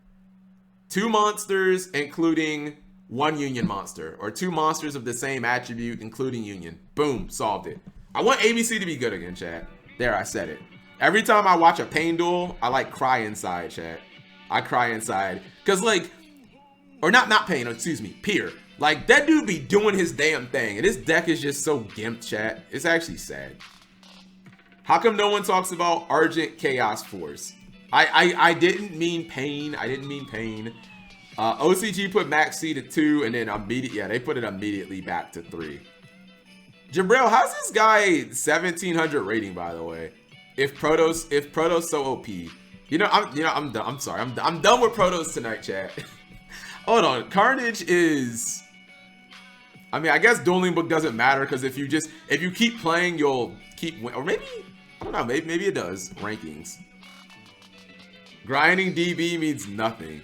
2 monsters, including 1 Union monster, or 2 monsters of the same attribute, including Union. Boom, solved it. I want ABC to be good again, chat. There, I said it. Every time I watch a pain duel, I like cry inside, chat. I cry inside. Cause like, or not pain, excuse me, Peer. Like, that dude be doing his damn thing, and his deck is just so gimped, chat. It's actually sad. How come no one talks about Argent Chaos Force? I didn't mean pain. I didn't mean pain. OCG put max C to 2, and then they put it immediately back to 3. Jibriel, how's this guy 1700 rating, by the way? If Protoss so OP, I'm done. I'm sorry. I'm done with Protoss tonight, chat. Hold on, Carnage is. I mean, I guess Dueling Book doesn't matter because if you keep playing, you'll keep or maybe I don't know. Maybe it does. Rankings. Grinding DB means nothing.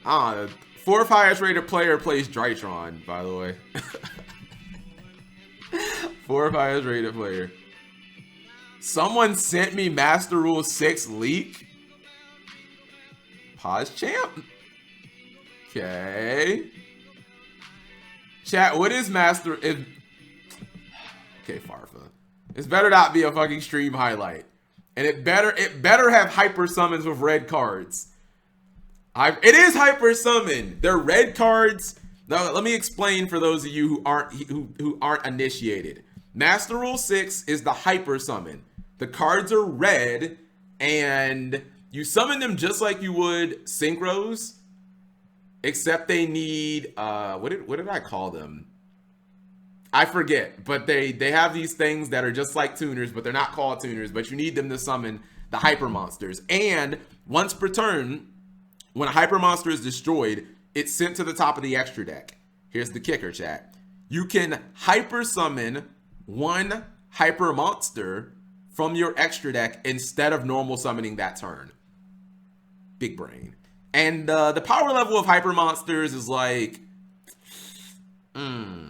4th highest rated player plays Drytron, by the way. 4th highest rated player. Someone sent me Master Rule 6 leak. Pause champ. Okay. Chat, what is Master? Okay, Farfa. It's better not be a fucking stream highlight. And it better have hyper summons with red cards. It is hyper summon. They're red cards. Now, let me explain for those of you who aren't initiated. Master Rule 6 is the hyper summon. The cards are red, and you summon them just like you would synchros, except they need what did I call them? I forget, but they have these things that are just like tuners, but they're not called tuners, but you need them to summon the hyper monsters. And once per turn, when a hyper monster is destroyed, it's sent to the top of the extra deck. Here's the kicker, chat. You can hyper summon 1 hyper monster from your extra deck instead of normal summoning that turn. Big brain. And the power level of hyper monsters is like they're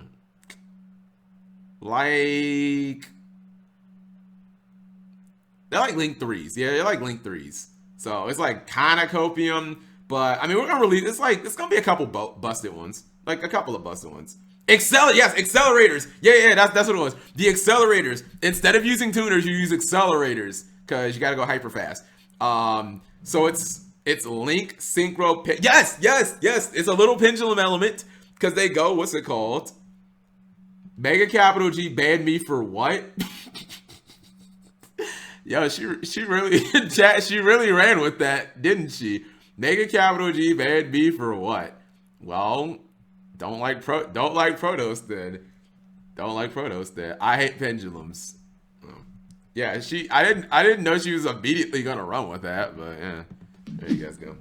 like Link 3s. Yeah, they're like Link 3s. So it's like kind of copium, but I mean, we're gonna release. It's gonna be a couple busted ones, like a couple of busted ones. Accelerators. Yeah, that's what it was. The accelerators. Instead of using tuners, you use accelerators because you gotta go hyper fast. So it's Link Synchro. Yes. It's a little pendulum element because they go. What's it called? Megacapitalg banned me for what? Yo, she really chat. She really ran with that, didn't she? Megacapitalg banned me for what? Well, don't like Protoss then. Don't like Protoss then. I hate pendulums. Yeah, I didn't know she was immediately gonna run with that, but yeah, There you guys go.